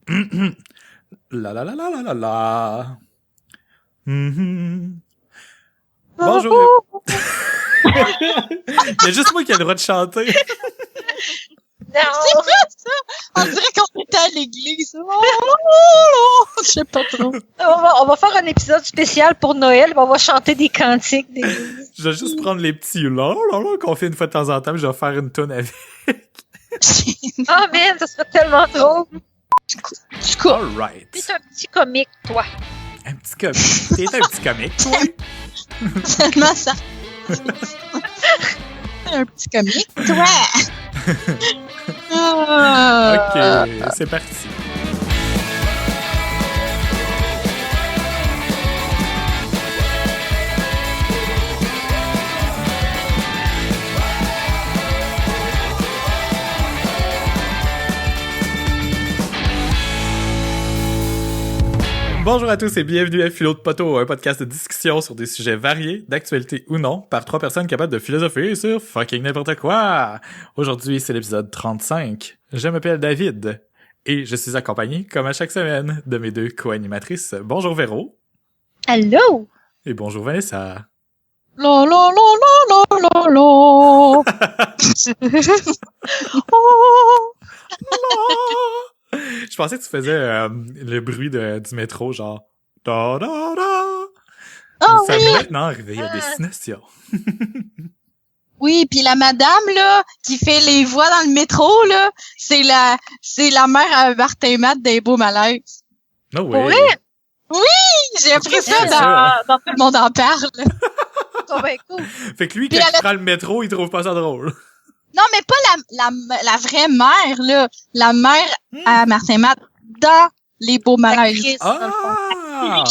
La la la la la la la. Mhm. Bonjour. Il y a juste moi qui ai le droit de chanter. Non! C'est vrai, ça! On dirait qu'on était à l'église. Je sais pas trop. On va faire un épisode spécial pour Noël. On va chanter des cantiques d'église. Je vais juste prendre les petits là qu'on fait une fois de temps en temps, puis je vais faire une tonne avec. Ah, man, ça serait tellement drôle. Du coup, Alright. T'es un petit comique, toi. Un petit comique. T'es un petit comique, toi? seulement ça. Un petit comique. Toi! Ok, c'est parti. Bonjour à tous et bienvenue à Philo de Poteau, un podcast de discussion sur des sujets variés, d'actualité ou non, par trois personnes capables de philosopher sur fucking n'importe quoi. Aujourd'hui, c'est l'épisode 35. Je m'appelle David et je suis accompagné, comme à chaque semaine, de mes deux co-animatrices. Bonjour Véro. Allô? Et bonjour Vanessa. Lo lo lo lo lo lo lo. Je pensais que tu faisais le bruit du métro, genre da da da. Oh Ça oui! m'est maintenant arrivé à destination. Oui, puis la madame là qui fait les voix dans le métro là, c'est la mère à Martin Matt des Beaux Malaises. No Pour way. vrai? J'ai appris ça c'est ça. dans Tout le monde en parle. Ça va être cool. Fait que lui, Puis quand elle il a- prend le métro, il trouve pas ça drôle. Non, mais pas la vraie mère là, la mère à Martin Matt dans les Beaux Malaises. Actrice, dans le fond. Ah!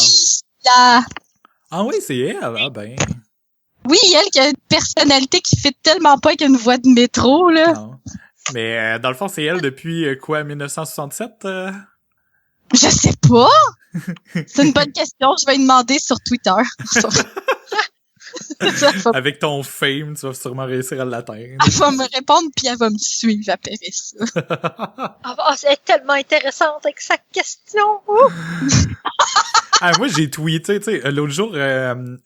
La- Ah oui, c'est elle. Ah ben. Oui, elle qui a une personnalité qui fait tellement pas avec une voix de métro là. Non. Mais dans le fond, c'est elle depuis quoi, 1967? Je sais pas. C'est une bonne question. Je vais lui demander sur Twitter. Elle Avec ton fame, tu vas sûrement réussir à l'atteindre. va me répondre puis elle va me suivre après ça. Ah, c'est tellement intéressante avec sa question. Ouh. Ah, moi, j'ai tweeté, tu sais, l'autre jour,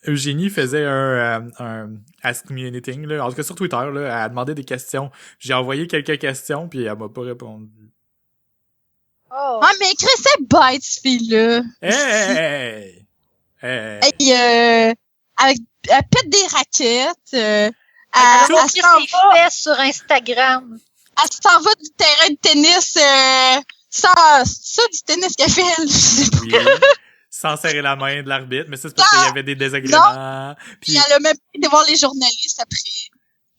Eugénie faisait un Ask Me Anything, là. En tout cas, sur Twitter, là, elle a demandé des questions. J'ai envoyé quelques questions, puis elle m'a pas répondu. Oh. Ah, mais Chris, c'est bête, cette fille-là. Hey! Hey! Hey, elle pète des raquettes. Elle Elle a s'en ses va, fesses sur Instagram. elle s'en va du terrain de tennis ça, du tennis qu'elle fait, elle. Je sais pas. Oui. Sans serrer la main de l'arbitre, mais ça, c'est parce qu'il y avait des désagréments. Puis elle a même pas été voir les journalistes après.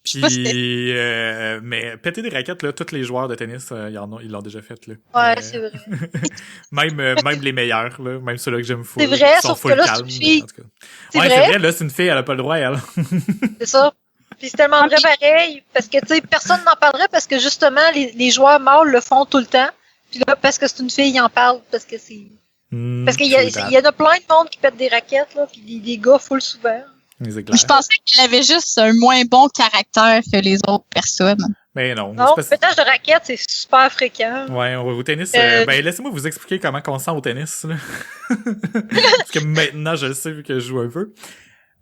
Puis, mais péter des raquettes, là, tous les joueurs de tennis, ils l'ont déjà fait, là. Ouais, c'est vrai. Même les meilleurs, là, même ceux-là que j'aime full. C'est vrai, sont sauf full que là, calmes, c'est une fille. en tout cas. C'est Ouais, vrai. c'est vrai, là, c'est une fille, elle a pas le droit, elle. C'est ça. Puis c'est tellement vrai pareil, parce que, tu sais, personne n'en parlerait parce que, justement, les joueurs mâles le font tout le temps. Puis là, parce que c'est une fille, ils en parlent parce que c'est... Parce qu'il y en a plein de monde qui pètent des raquettes, là, puis des gars full souvent. C'est clair. Je pensais qu'elle avait juste un moins bon caractère que les autres personnes. Mais non. Non, le pétage de raquettes, c'est super fréquent. Ouais, au tennis, ben, laissez-moi vous expliquer comment on sent au tennis, là. Parce que maintenant, je le sais, vu que je joue un peu.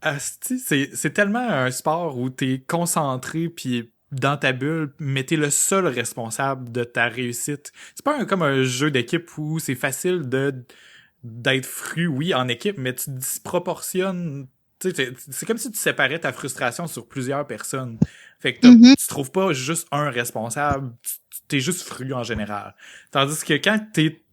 Asti, c'est tellement un sport où t'es concentré pis dans ta bulle, mais t'es le seul responsable de ta réussite. C'est pas comme un jeu d'équipe où c'est facile d'être fru, oui, en équipe, mais tu disproportionnes. Tu sais, c'est comme si tu séparais ta frustration sur plusieurs personnes. Fait que tu trouves pas juste un responsable, t'es juste fru en général. Tandis que quand tu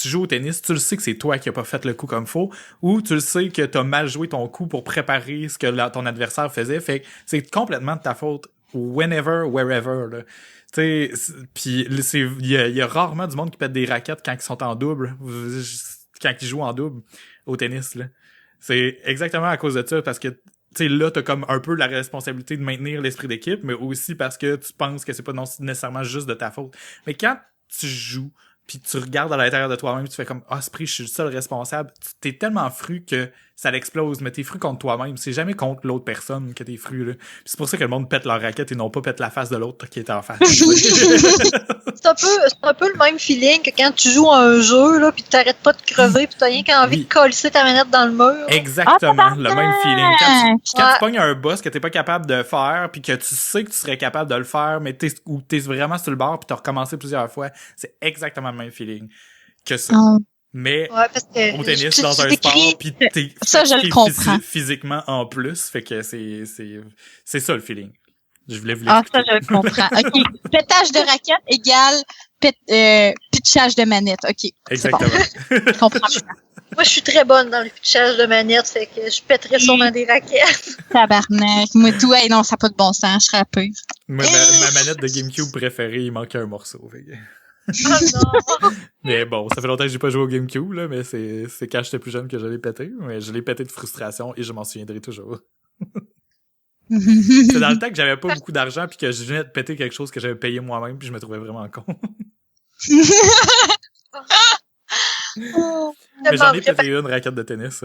joues au tennis, tu le sais que c'est toi qui as pas fait le coup comme faut, ou tu le sais que t'as mal joué ton coup pour préparer ce que ton adversaire faisait. Fait que c'est complètement de ta faute. Whenever, wherever, là. Tu sais, pis il y a rarement du monde qui pète des raquettes quand ils sont en double, quand ils jouent en double au tennis, là. C'est exactement à cause de ça, parce que, tu sais, là, t'as comme un peu la responsabilité de maintenir l'esprit d'équipe, mais aussi parce que tu penses que c'est pas nécessairement juste de ta faute. Mais quand tu joues, puis tu regardes à l'intérieur de toi-même, tu fais comme, ah, Sprit, je suis le seul responsable, t'es tellement fru que ça l'explose, mais t'es fru contre toi-même. C'est jamais contre l'autre personne que t'es fru, là. Puis c'est pour ça que le monde pète leur raquette et non pas pète la face de l'autre qui est en face. C'est un peu le même feeling que quand tu joues à un jeu, là, pis t'arrêtes pas de crever, pis t'as rien qu'envie de coller ta manette dans le mur. Exactement, le même feeling. Quand tu pognes un boss que t'es pas capable de faire, puis que tu sais que tu serais capable de le faire, mais t'es vraiment sur le bord, puis t'as recommencé plusieurs fois, c'est exactement le même feeling que ça. Mais parce que au tennis, dans un sport, pis t'es ça, je le comprends. Physiquement en plus, fait que c'est ça le feeling. Je voulais vous l'expliquer. Ça, je le comprends. OK. Pétage de raquette égale pitchage de manette. OK. Exactement. Bon. Je comprends. Moi, je suis très bonne dans le pitchage de manette, fait que je pèterais sûrement des raquettes. Tabarnak. Moi, tout, hey, non, ça n'a pas de bon sens, je serais peu. Moi, ma manette de GameCube préférée, il manquait un morceau. Fait que... Oh non! Mais bon, ça fait longtemps que j'ai pas joué au GameCube, là, mais c'est quand j'étais plus jeune que je l'ai pété. Mais je l'ai pété de frustration et je m'en souviendrai toujours. C'est dans le temps que j'avais pas beaucoup d'argent puis que je venais de péter quelque chose que j'avais payé moi-même puis je me trouvais vraiment con. Mais j'en ai pété une raquette de tennis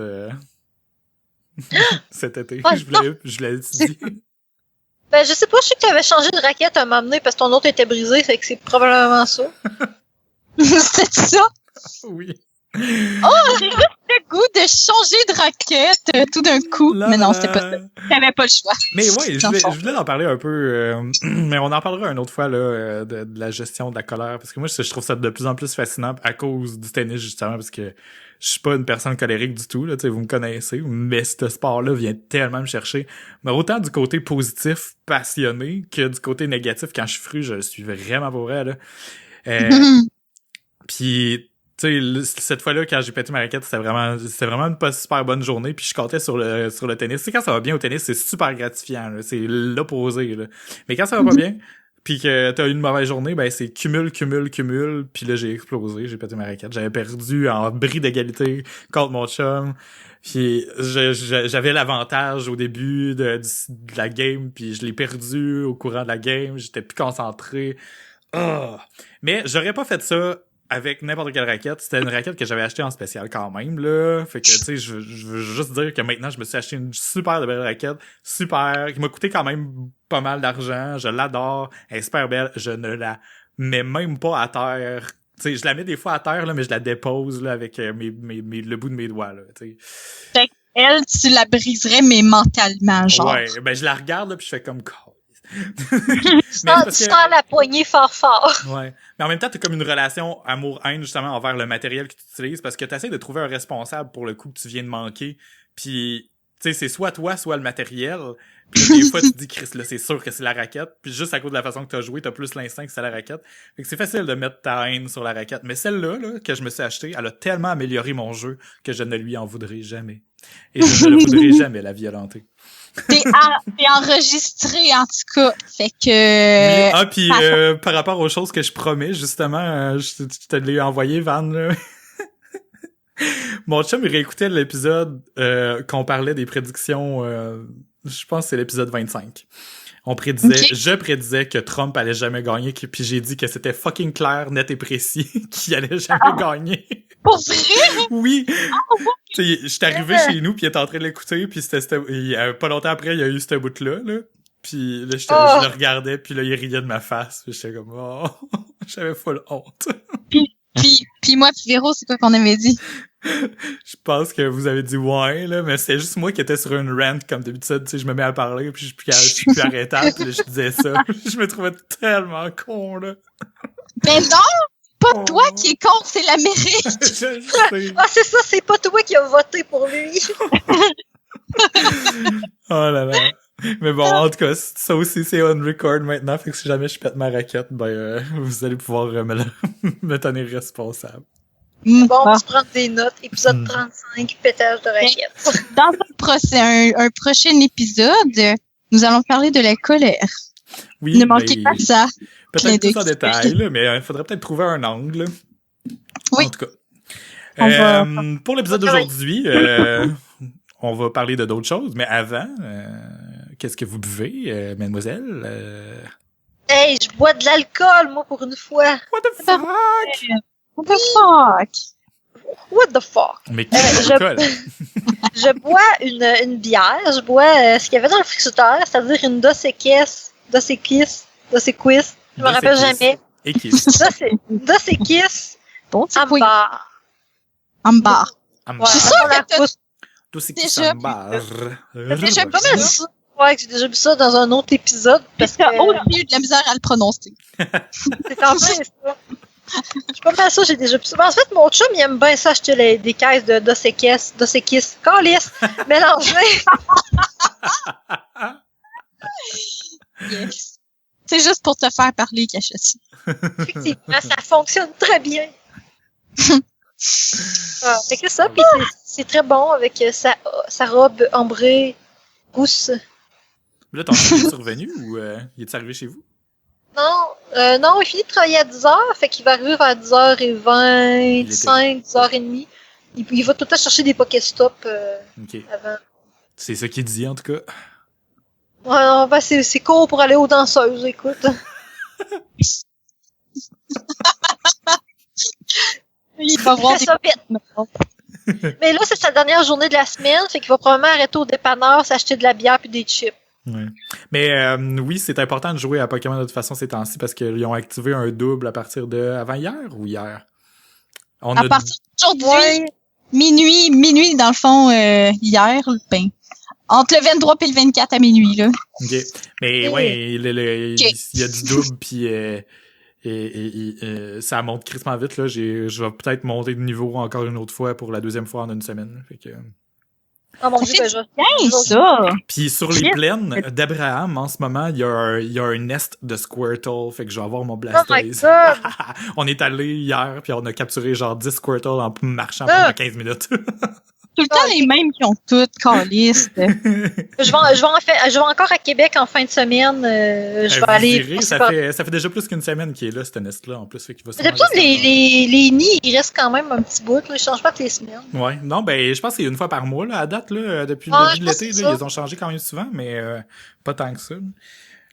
cet été. Je l'ai dit. Ben, je sais pas, je sais que tu avais changé de raquette à m'amener parce que ton autre était brisé, fait que c'est probablement ça. C'était ça? Oui. Oh, j'ai juste le goût de changer de raquette tout d'un coup. Mais non, c'était pas ça. T'avais pas le choix. Mais ouais, je voulais en parler un peu, mais on en parlera une autre fois là, de la gestion de la colère, parce que moi, je trouve ça de plus en plus fascinant à cause du tennis, justement, parce que je suis pas une personne colérique du tout, là, tu sais, vous me connaissez, mais ce sport-là vient tellement me chercher. Mais autant du côté positif, passionné, que du côté négatif, quand je suis fru, je le suis vraiment pas vrai, là. Puis, tu sais, cette fois-là, quand j'ai pété ma raquette, c'était vraiment une pas super bonne journée, puis je comptais sur le tennis. Tu sais, quand ça va bien au tennis, c'est super gratifiant, là. C'est l'opposé, là. Mais quand ça va pas bien, puis que t'as eu une mauvaise journée, ben c'est cumul, puis là, j'ai explosé, j'ai pété ma raquette. J'avais perdu en bris d'égalité contre mon chum, puis j'avais l'avantage au début de la game, puis je l'ai perdu au courant de la game, j'étais plus concentré. Mais j'aurais pas fait ça avec n'importe quelle raquette. C'était une raquette que j'avais achetée en spécial quand même, là. Fait que, tu sais, je veux juste dire que maintenant, je me suis acheté une super belle raquette. Super. Qui m'a coûté quand même pas mal d'argent. Je l'adore. Elle est super belle. Je ne la mets même pas à terre. Tu sais, je la mets des fois à terre, là, mais je la dépose, là, avec le bout de mes doigts, là, tu sais. Fait qu'elle, tu la briserais, mais mentalement, genre. Ouais. Ben, je la regarde, là, puis je fais comme... Tu sens la poignée fort. Ouais. Mais en même temps, t'as comme une relation amour-haine, justement, envers le matériel que tu utilises, parce que t'essaies de trouver un responsable pour le coup que tu viens de manquer. Puis, tu sais, c'est soit toi, soit le matériel. Puis des fois, tu te dis, Chris, là, c'est sûr que c'est la raquette. Puis juste à cause de la façon que t'as joué, t'as plus l'instinct que c'est la raquette. Fait que c'est facile de mettre ta haine sur la raquette. Mais celle-là, là, que je me suis achetée, elle a tellement amélioré mon jeu que je ne lui en voudrais jamais. Et je ne le voudrais jamais la violenter. T'es enregistré, en tout cas. Fait que... Oui. Puis par rapport aux choses que je promets, justement, je te l'ai envoyé, Van, là. Mon chum, il réécoutait l'épisode qu'on parlait des prédictions, je pense que c'est l'épisode 25. Je prédisais que Trump allait jamais gagner, puis j'ai dit que c'était fucking clair, net et précis qu'il allait jamais gagner. Pour vrai? Oui. J'étais arrivé chez nous, puis il était en train de l'écouter, puis pas longtemps après, il y a eu ce bout-là, là. Puis là, je le regardais, puis là, il riait de ma face, puis j'étais comme, j'avais full honte. Puis moi, puis Véro, c'est quoi qu'on avait dit? Je pense que vous avez dit ouais, là, mais c'est juste moi qui étais sur une rant comme d'habitude, tu sais, je me mets à parler, puis je suis plus arrêtable, puis là, je disais ça. Je me trouvais tellement con, là. Mais non! Pas toi qui est con, c'est l'Amérique! C'est ça, c'est pas toi qui as voté pour lui! Oh là là. Mais bon, en tout cas, ça aussi, c'est on record maintenant, fait que si jamais je pète ma raquette, ben, vous allez pouvoir me tenir responsable. Bon, on va se prendre des notes. Épisode 35, pétage de raquette. Dans un prochain épisode, nous allons parler de la colère. Oui, ne manquez pas ça. Peut-être plus en détail, là, mais il faudrait peut-être trouver un angle. Oui. En tout cas. Pour l'épisode d'aujourd'hui, on va parler de d'autres choses, mais avant, qu'est-ce que vous buvez, mademoiselle? Hey, je bois de l'alcool, moi, pour une fois. What the fuck? What the fuck? What the fuck? Mais quel alcool? Je bois une bière, je bois ce qu'il y avait dans le frigidaire, c'est-à-dire une Dos Equis, je me rappelle jamais. Dos Equis, Bon, c'est quoi? ambar. Ambar. Ouais, Je suis sûre que t'as Dos Equis déjà ambar. déjà pas mal ça. Ouais, que j'ai déjà vu ça dans un autre épisode. Parce que aussi eu de la misère à le prononcer. c'est en plein ça. Je suis pas mal ça, j'ai déjà vu ça. En fait, mon chum, il aime bien ça, acheter des caisses de Dos Equis, calice, mélangées. Yes. C'est juste pour te faire parler qu'il achète ça. Effectivement, ça fonctionne très bien. Fait que ça, puis c'est très bon avec sa robe ambrée, rousse. Là, ton chum est survenu ou il est arrivé chez vous? Non, il finit de travailler à 10h, fait qu'il va arriver vers 10h25, 10h30. Il va tout le temps chercher des Pokéstop avant. C'est ça qu'il dit, en tout cas. Ouais, non, ben c'est court pour aller aux danseuses, écoute. Il va voir ça vite. Mais là, c'est sa dernière journée de la semaine, fait qu'il va probablement arrêter au dépanneur, s'acheter de la bière puis des chips. Ouais. Mais oui, c'est important de jouer à Pokémon de toute façon ces temps-ci parce qu'ils ont activé un double à partir de avant hier ou hier? À partir d'aujourd'hui, minuit dans le fond, hier, ben, entre le 23 et le 24 à minuit, là. OK. Mais ouais, il y a du double puis ça monte crissement vite, là. Je vais peut-être monter de niveau encore une autre fois pour la deuxième fois en une semaine. Fait que... Oh mon Dieu, bien, ça! Puis sur les plaines d'Abraham, en ce moment, il y a un nest de Squirtle, fait que je vais avoir mon Blastoise. Oh my God! On est allé hier, puis on a capturé genre 10 Squirtle en marchant pendant 15 minutes. Tout le temps les mêmes qui ont toutes, calice. Je vais encore à Québec en fin de semaine. Je vais aller. Ça fait déjà plus qu'une semaine qu'il est là, ce nest-là, en plus. Fait qu'il va les nids, ils restent quand même un petit bout. Là, ils changent pas toutes les semaines. Ouais. Non, ben, je pense que c'est une fois par mois, là, à date, là, depuis le début de l'été. Là, ils ont changé quand même souvent, mais pas tant que ça.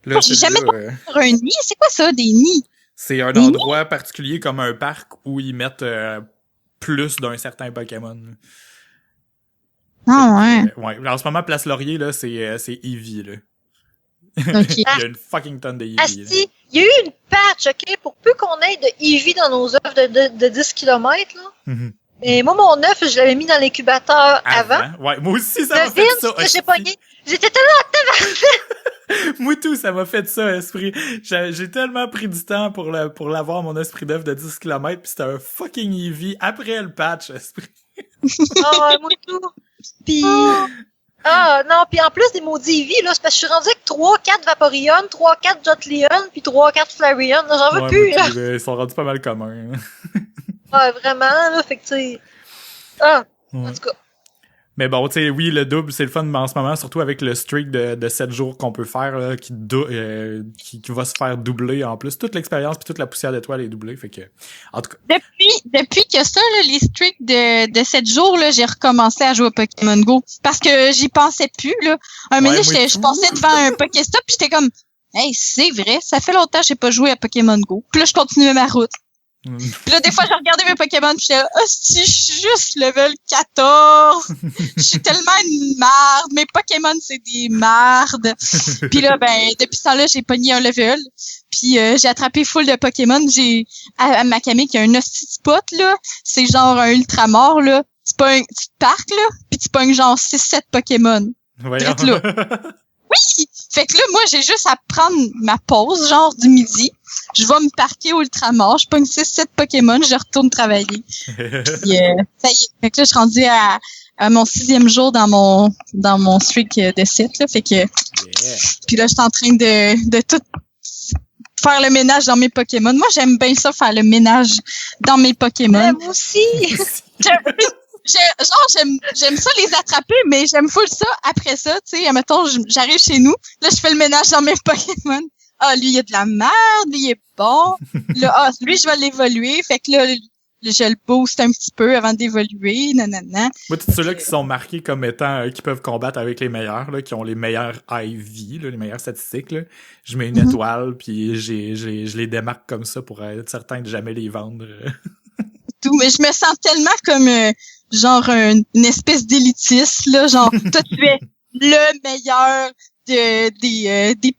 Là, j'ai jamais vu un nid. C'est quoi ça, des nids? C'est un endroit particulier comme un parc où ils mettent plus d'un certain Pokémon. Ah ouais. Ouais. En ce moment, Place Laurier, là, c'est Eevee, là. Okay. Il y a une fucking tonne de Eevee. Asti, il y a eu une patch, OK, pour peu qu'on ait de Eevee dans nos œufs de 10 km, là. Mm-hmm. Et moi, mon œuf, je l'avais mis dans l'incubateur avant. Ouais, moi aussi, ça m'a fait ça. Que j'ai pogné. J'étais tellement moi tout, ça m'a fait ça, esprit. J'ai tellement pris du temps pour l'avoir, mon esprit d'œuf de 10 km, pis c'était un fucking Eevee après le patch, esprit. Ah, moi tout. Pis... non, pis en plus des maudits Eevee, là, c'est parce que je suis rendu avec 3-4 Vaporeon, 3-4 Jotleon, pis 3-4 Flareon. J'en veux plus, là. Ils sont rendus pas mal communs. Ah, vraiment, là, fait que tu sais... en tout cas. Mais bon, tu sais, oui, le double, c'est le fun en ce moment, surtout avec le streak de 7 jours qu'on peut faire, là, qui va se faire doubler en plus. Toute l'expérience puis toute la poussière d'étoiles est doublée, fait que, en tout cas. Depuis que ça, là, les streaks de 7 jours, là, j'ai recommencé à jouer à Pokémon Go. Parce que j'y pensais plus, là. Un moment donné, je passais devant un Pokéstop pis j'étais comme, hey, c'est vrai, ça fait longtemps que j'ai pas joué à Pokémon Go. Puis là, je continuais ma route. Puis là, des fois, je regardais mes Pokémon pis j'étais là, si je suis juste level 14. Je suis tellement une marde. Mes Pokémon, c'est des mardes. Puis là, ben, depuis ce temps-là, j'ai pogné un level. Puis j'ai attrapé full de Pokémon. J'ai à Makami qui a un hostie spot, là. C'est genre un ultramort, là. Tu parques, là, pis tu pognes genre 6-7 Pokémon. Direct là. Oui! Fait que là, moi, j'ai juste à prendre ma pause, genre du midi. Je vais me parquer au Ultramar, je pogne 6-7 Pokémon, je retourne travailler. Puis, ça y est. Fait que là, je suis rendue à mon 6e jour dans mon streak de 7, là. Fait que, puis là, je suis en train de tout faire le ménage dans mes Pokémon. Moi, j'aime bien ça, faire le ménage dans mes Pokémon. Moi aussi! J'aime ça les attraper, mais j'aime full ça après ça, tu sais, admettons, j'arrive chez nous, là, je fais le ménage dans mes Pokémon. Ah, lui, il y a de la merde, lui, il est bon. Là, lui, je vais l'évoluer, fait que là, je le booste un petit peu avant d'évoluer, nanana. Moi, tous ceux-là qui sont marqués comme étant, qui peuvent combattre avec les meilleurs, là, qui ont les meilleurs IV, là, les meilleures statistiques, là, je mets une étoile, puis je les démarque comme ça pour être certain de jamais les vendre. Mais je me sens tellement comme genre une espèce d'élitiste, là, genre toi tu es le meilleur des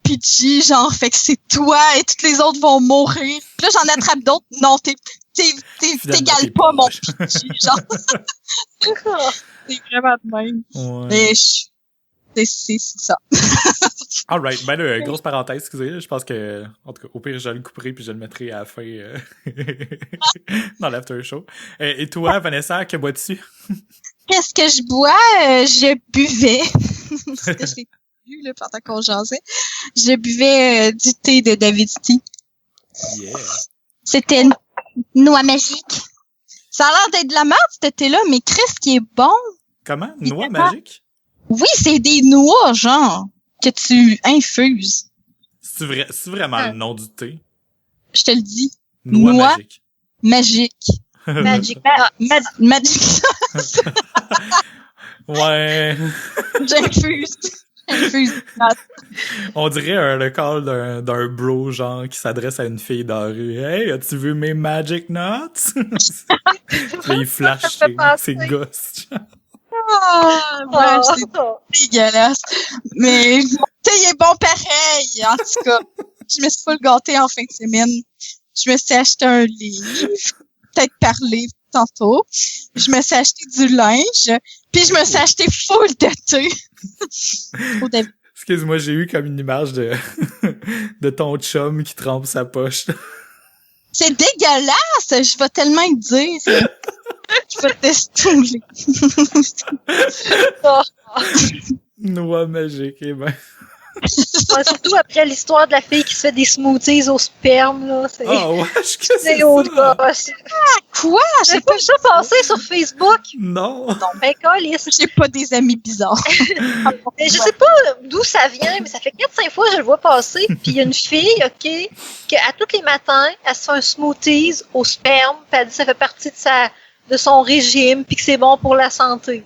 PG, genre fait que c'est toi et toutes les autres vont mourir. Puis là j'en attrape d'autres. Non, t'égales pas mon PG, genre. C'est vraiment de même. Ouais. Mais c'est ça. Alright, ben là, grosse parenthèse, excusez, là, je pense que, en tout cas, au pire, je le couperai puis je le mettrai à la fin dans l'after show. Et toi, Vanessa, que bois-tu? Qu'est-ce que je bois? Je buvais. Parce que j'ai bu, là, pendant qu'on jasait. Je buvais du thé de David Tea. Yeah. C'était noix magique. Ça a l'air d'être de la merde, ce thé-là, mais Chris, qui est bon. Comment? Noix magique? Oui, c'est des noix, genre, que tu infuses. C'est vraiment le nom du thé? Je te le dis. Noix magique. Magique. Magic. Magic. Ouais. J'infuse. On dirait le call d'un bro, genre, qui s'adresse à une fille dans la rue. Hey, as-tu vu mes Magic Nuts? Puis il flash ses gosses. Ouais, c'est dégueulasse. Mais mon thé est bon pareil. En tout cas, je me suis full gâtée en fin de semaine. Je me suis acheté un livre, peut-être parler tantôt. Je me suis acheté du linge, puis je me suis acheté full de thé. Excuse-moi, j'ai eu comme une image de ton chum qui trempe sa poche. C'est dégueulasse! Je vais tellement te dire. Je vais te stouler. Noix magique, eh ben. Ouais, surtout après l'histoire de la fille qui se fait des smoothies au sperme, là. C'est... Oh, ouais, c'est autre gosse. Quoi? J'ai pas vu ça passer sur Facebook. Non. Non, ben, câlisse. J'ai pas des amis bizarres. Mais je sais pas d'où ça vient, mais ça fait 4-5 fois que je le vois passer. Puis il y a une fille, OK, qu'à tous les matins, elle se fait un smoothies au sperme, puis elle dit que ça fait partie de son régime, puis que c'est bon pour la santé.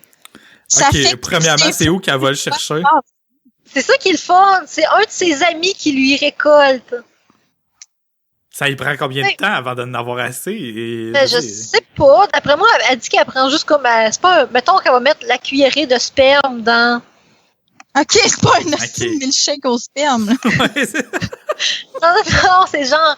Ça OK, fait premièrement, c'est où qu'elle va le chercher? C'est ça qui est le fun. C'est un de ses amis qui lui récolte. Ça y prend combien de temps avant d'en avoir assez? Je sais pas. D'après moi, elle dit qu'elle prend juste comme... c'est pas mettons qu'elle va mettre la cuillerée de sperme dans... OK, c'est pas un milkshake au sperme. Non, c'est genre...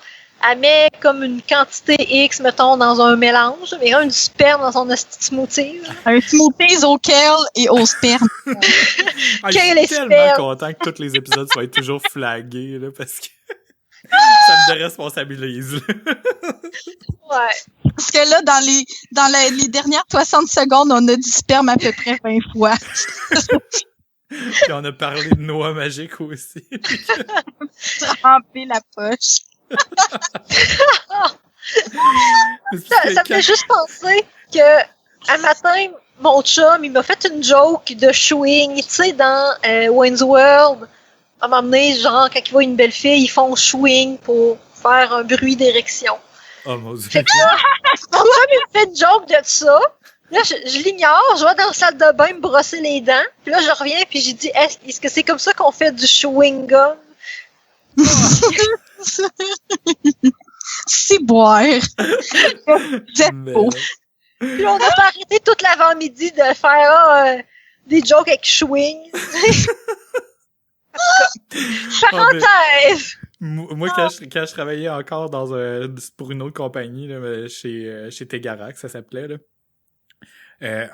Elle met comme une quantité X, mettons, dans un mélange. Mais du sperme dans son smoothie. Un smoothie au kale et au sperme. Je suis tellement content que tous les épisodes soient toujours flagués, là, parce que ça me déresponsabilise. Ouais. Parce que là, dans les dernières 60 secondes, on a du sperme à peu près 20 fois. Puis on a parlé de noix magiques aussi. Tremper la poche. Ça me fait juste penser que un matin, mon chum, il m'a fait une joke de chewing, tu sais, dans Wayne's World. À un moment donné, genre, quand il voit une belle fille, ils font chewing pour faire un bruit d'érection. Oh mon Dieu. Fait que là, mon chum, il me fait une joke de ça. Là, je l'ignore, je vais dans la salle de bain me brosser les dents. Puis là, je reviens, puis j'ai dit, est-ce que c'est comme ça qu'on fait du chewing gum? C'est boire. C'est beau. Puis on n'a pas arrêté toute l'avant-midi de faire des jokes avec chewing. Parenthèse! Moi, quand je travaillais encore pour une autre compagnie, là, chez Tegarac, ça s'appelait, là.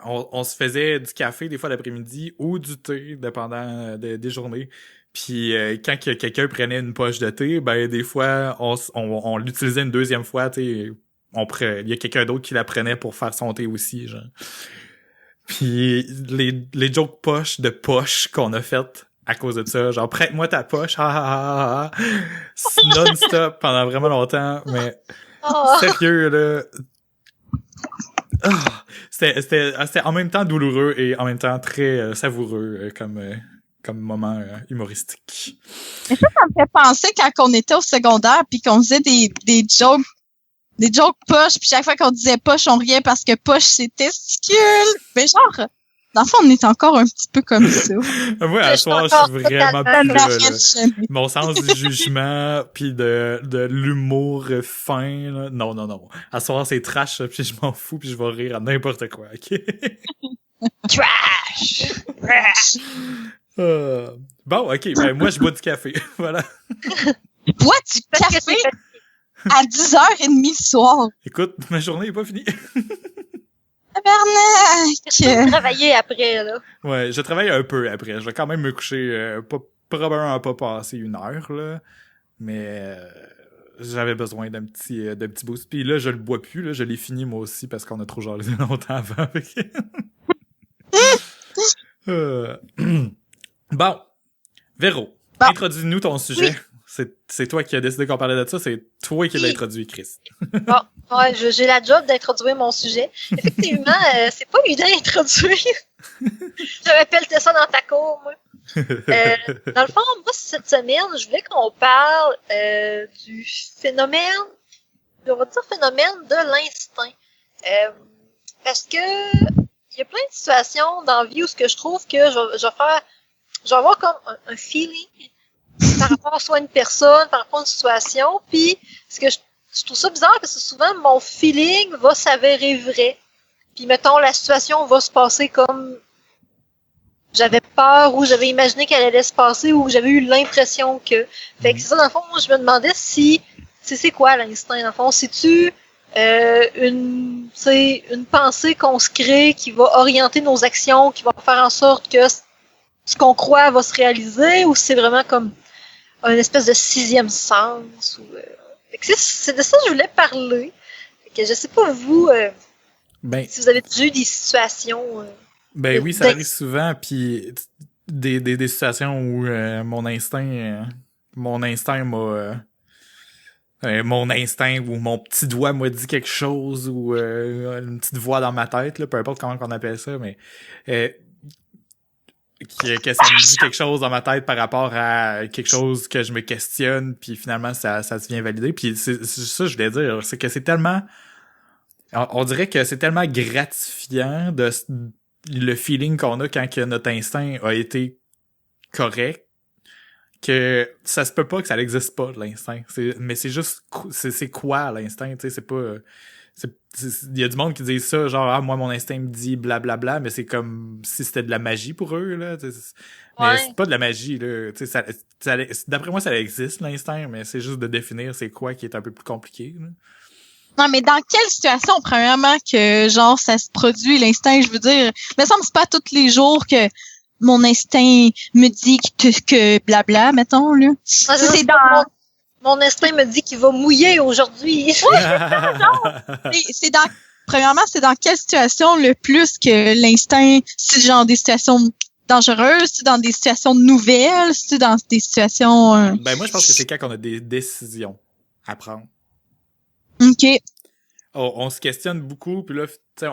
On se faisait du café des fois l'après-midi ou du thé, dépendant des journées. Puis quand quelqu'un prenait une poche de thé, ben des fois on l'utilisait une deuxième fois, tu sais, il y a quelqu'un d'autre qui la prenait pour faire son thé aussi, genre. Puis les jokes de poche qu'on a faites à cause de ça, genre prête-moi ta poche, non-stop pendant vraiment longtemps, mais sérieux là. C'était en même temps douloureux et en même temps très savoureux comme moment humoristique. Mais ça me fait penser quand on était au secondaire puis qu'on faisait des jokes poches, puis chaque fois qu'on disait poche, on riait parce que poche c'est testicule. Mais genre Dans le fond, on est encore un petit peu comme ça. Moi, à soir, je suis vraiment plus là. Mon sens du jugement, puis de l'humour fin, là. Non. À soir, c'est trash, puis je m'en fous, puis je vais rire à n'importe quoi, ok? Trash! Bon, ok, ben moi, je bois du café, voilà. Bois du café à 10h30 le soir. Écoute, ma journée est pas finie. Tabarnak! Tu peux travailler après, là. Ouais, je travaille un peu après. Je vais quand même me coucher, probablement pas passer 1 heure, là. Mais j'avais besoin d'un petit boost. Puis là, je le bois plus, là. Je l'ai fini, moi aussi, parce qu'on a trop jasé longtemps avant. Bon. Véro, introduis-nous ton sujet. Oui. C'est toi qui as décidé qu'on parlait de ça. C'est toi qui l'as introduit, Chris. Bon, ouais, j'ai la job d'introduire mon sujet. Effectivement, c'est pas évident d'introduire. J'avais pelleté ça dans ta cour, moi. Dans le fond, moi, cette semaine, je voulais qu'on parle du phénomène, on va dire phénomène de l'instinct. Parce que il y a plein de situations dans la vie où ce que je trouve que je vais avoir comme un feeling par rapport à soit une personne, par rapport à une situation, puis ce que je trouve ça bizarre parce que souvent mon feeling va s'avérer vrai. Puis mettons la situation va se passer comme j'avais peur ou j'avais imaginé qu'elle allait se passer ou j'avais eu l'impression que. Fait que c'est ça dans le fond, moi je me demandais si c'est quoi l'instinct dans le fond, c'est-tu une pensée qu'on se crée qui va orienter nos actions, qui va faire en sorte que ce qu'on croit va se réaliser ou c'est vraiment comme un espèce de sixième sens ou c'est de ça que je voulais parler. Que je sais pas vous si vous avez déjà eu des situations oui, ça arrive souvent puis des situations où mon instinct m'a mon instinct ou mon petit doigt m'a dit quelque chose ou une petite voix dans ma tête là, peu importe comment on appelle ça, mais que ça me dit quelque chose dans ma tête par rapport à quelque chose que je me questionne, puis finalement ça se vient valider. Puis c'est ça que je voulais dire, c'est que c'est tellement, on dirait que c'est tellement gratifiant de le feeling qu'on a quand que notre instinct a été correct, que ça se peut pas que ça n'existe pas l'instinct. Mais c'est juste c'est quoi l'instinct, tu sais, c'est pas il y a du monde qui dit ça, genre moi mon instinct me dit blablabla, mais c'est comme si c'était de la magie pour eux là. Mais c'est pas de la magie là. Ça, d'après moi ça existe l'instinct, mais c'est juste de définir c'est quoi qui est un peu plus compliqué. Là. Non, mais dans quelle situation, premièrement, que genre ça se produit l'instinct, je veux dire, me semble que c'est pas tous les jours que mon instinct me dit que blabla, mettons là. C'est dans mon instinct me dit qu'il va mouiller aujourd'hui. Premièrement, c'est dans quelle situation le plus que l'instinct, c'est genre des situations dangereuses, c'est dans des situations nouvelles, c'est dans des situations... moi, je pense que c'est quand on a des décisions à prendre. OK. On se questionne beaucoup, puis là,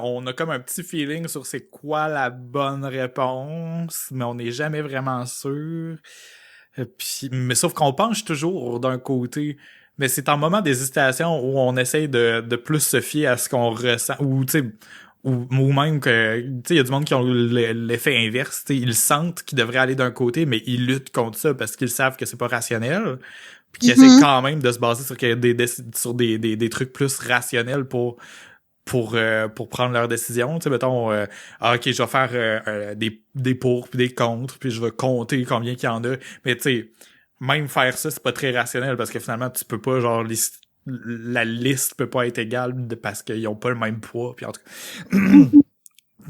on a comme un petit feeling sur c'est quoi la bonne réponse, mais on n'est jamais vraiment sûr. Mais sauf qu'on penche toujours d'un côté, mais c'est en moment d'hésitation où on essaye de plus se fier à ce qu'on ressent, ou tu sais, ou même que tu sais, il y a du monde qui ont l'effet inverse, tu sais, ils sentent qu'ils devraient aller d'un côté, mais ils luttent contre ça parce qu'ils savent que c'est pas rationnel, puis qu'ils essaient quand même de se baser sur des trucs plus rationnels pour prendre leurs décisions. Tu sais, mettons, ok, je vais faire des pour puis des contre, puis je vais compter combien qu'il y en a. Mais tu sais, même faire ça, c'est pas très rationnel parce que finalement, tu peux pas, genre, la liste peut pas être égale parce qu'ils ont pas le même poids. Puis en tout cas,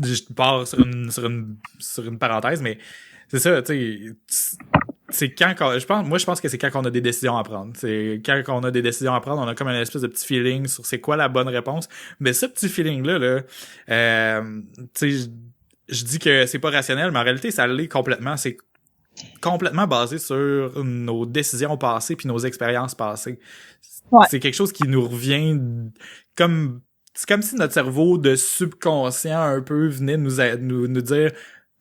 je pars sur une parenthèse, mais c'est ça, tu sais, c'est je pense que c'est quand on a des décisions à prendre. C'est quand on a des décisions à prendre, on a comme une espèce de petit feeling sur c'est quoi la bonne réponse. Mais ce petit feeling-là, tu sais, je dis que c'est pas rationnel, mais en réalité, ça l'est complètement. C'est complètement basé sur nos décisions passées puis nos expériences passées. Ouais. C'est quelque chose qui nous revient comme... C'est comme si notre cerveau de subconscient un peu venait nous dire...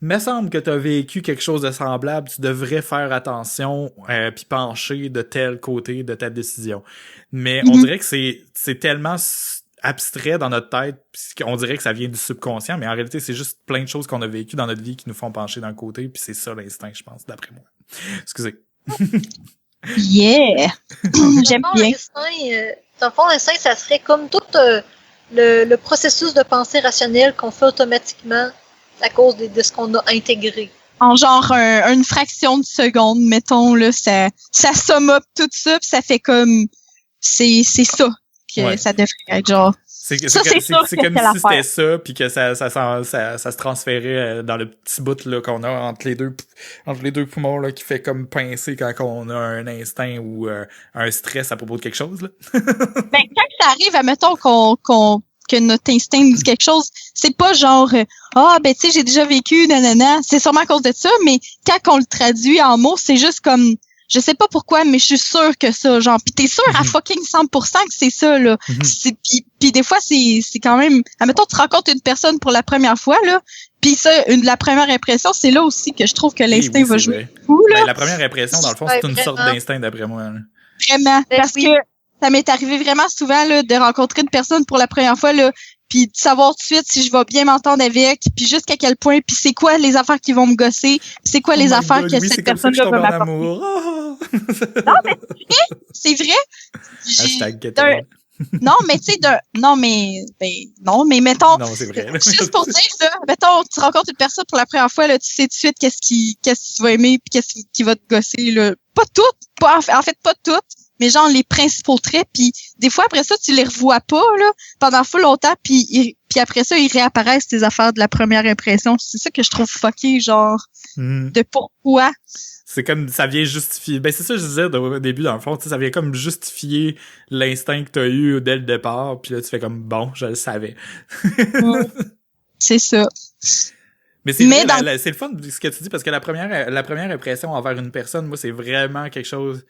Me semble que tu as vécu quelque chose de semblable, tu devrais faire attention puis pencher de tel côté de ta décision. Mais on dirait que c'est tellement abstrait dans notre tête, puis on dirait que ça vient du subconscient, mais en réalité, c'est juste plein de choses qu'on a vécues dans notre vie qui nous font pencher d'un côté, puis c'est ça l'instinct, je pense, d'après moi. Excusez. Yeah! J'aime bien. Dans le fond, l'instinct, ça serait comme tout le processus de pensée rationnelle qu'on fait automatiquement à cause de ce qu'on a intégré. En genre une fraction de seconde, mettons, là, ça somme up tout ça, puis ça fait comme... C'est ça que ça devrait être, genre... C'est comme si c'était ça, puis que ça se transférait dans le petit bout là qu'on a entre les deux poumons là, qui fait comme pincer quand on a un instinct ou un stress à propos de quelque chose là. Ben quand ça arrive, admettons que notre instinct nous dit quelque chose, c'est pas genre ben tu sais j'ai déjà vécu nanana, c'est sûrement à cause de ça, mais quand on le traduit en mots, c'est juste comme je sais pas pourquoi, mais je suis sûre que ça, genre, pis t'es sûr à fucking 100% que c'est ça, là. Pis des fois, c'est quand même, admettons, tu rencontres une personne pour la première fois, là, pis ça, la première impression, c'est là aussi que je trouve que l'instinct va jouer fou, là. Ben, la première impression, dans le fond, c'est une sorte d'instinct, d'après moi, là. Vraiment, parce que ça m'est arrivé vraiment souvent, là, de rencontrer une personne pour la première fois, là, puis de savoir tout de suite si je vais bien m'entendre avec, puis jusqu'à quel point, puis c'est quoi les affaires qui vont me gosser, puis c'est quoi les affaires que cette personne-là va m'apporter. Non, mais c'est vrai. Non, mais tu sais, non, mais mettons. Non, c'est vrai. Juste pour dire, là, mettons, tu rencontres une personne pour la première fois, là, tu sais tout de suite qu'est-ce que tu vas aimer, puis qu'est-ce qui va te gosser, là. Pas toutes, en fait, pas toutes. Mais genre les principaux traits, puis des fois après ça tu les revois pas là pendant full longtemps, puis après ça ils réapparaissent tes affaires de la première impression. C'est ça que je trouve fucké, genre de pourquoi. C'est comme ça vient justifier. Ben c'est ça que je disais au début dans le fond, ça vient comme justifier l'instinct que t'as eu dès le départ, puis là tu fais comme bon, je le savais. C'est ça. Mais c'est vrai, c'est le fun ce que tu dis parce que la première impression envers une personne, moi c'est vraiment quelque chose.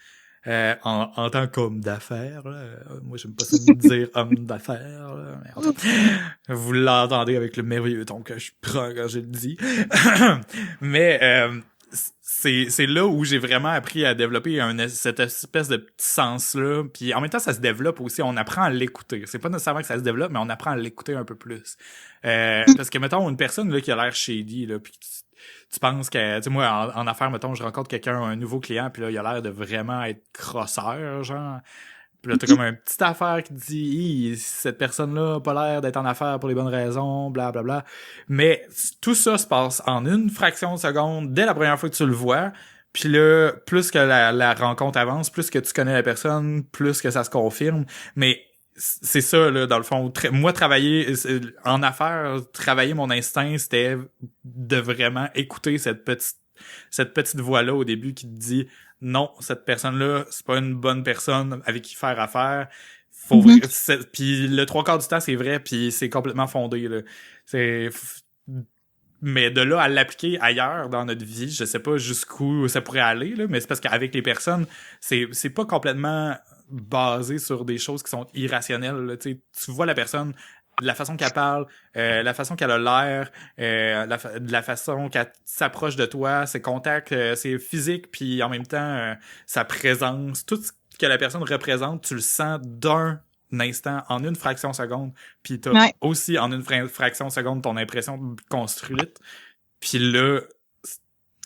En tant qu'homme d'affaires, là, moi j'aime pas ça me dire homme d'affaires, là, mais vous l'entendez avec le merveilleux ton que je prends quand je le dis. Mais c'est là où j'ai vraiment appris à développer cette espèce de petit sens-là. Puis en même temps, ça se développe aussi. On apprend à l'écouter. C'est pas nécessairement que ça se développe, mais on apprend à l'écouter un peu plus. Parce que, mettons, une personne là qui a l'air shady, là, puis tu penses que, tu sais, moi, en affaires, mettons, je rencontre quelqu'un, un nouveau client, puis là, il a l'air de vraiment être crosseur, genre. Puis là, t'as comme une petite affaire qui dit, cette personne-là a pas l'air d'être en affaires pour les bonnes raisons, bla bla bla. Mais tout ça se passe en une fraction de seconde, dès la première fois que tu le vois. Puis là, plus que la rencontre avance, plus que tu connais la personne, plus que ça se confirme. Mais c'est ça, là, dans le fond. Moi, travailler en affaires, travailler mon instinct, c'était de vraiment écouter cette petite voix-là au début qui te dit non, cette personne-là, c'est pas une bonne personne avec qui faire affaire. Puis le 3/4 du temps, c'est vrai, puis c'est complètement fondé, là. Mais de là à l'appliquer ailleurs dans notre vie, je sais pas jusqu'où ça pourrait aller, là, mais c'est parce qu'avec les personnes, c'est pas complètement basé sur des choses qui sont irrationnelles, là. Tu vois la personne, la façon qu'elle parle, la façon qu'elle a l'air, la façon qu'elle s'approche de toi, ses contacts, c'est physique, puis en même temps, sa présence, tout ce que la personne représente, tu le sens d'un instant, en une fraction de seconde, puis t'as aussi en une fraction de seconde ton impression construite, puis là,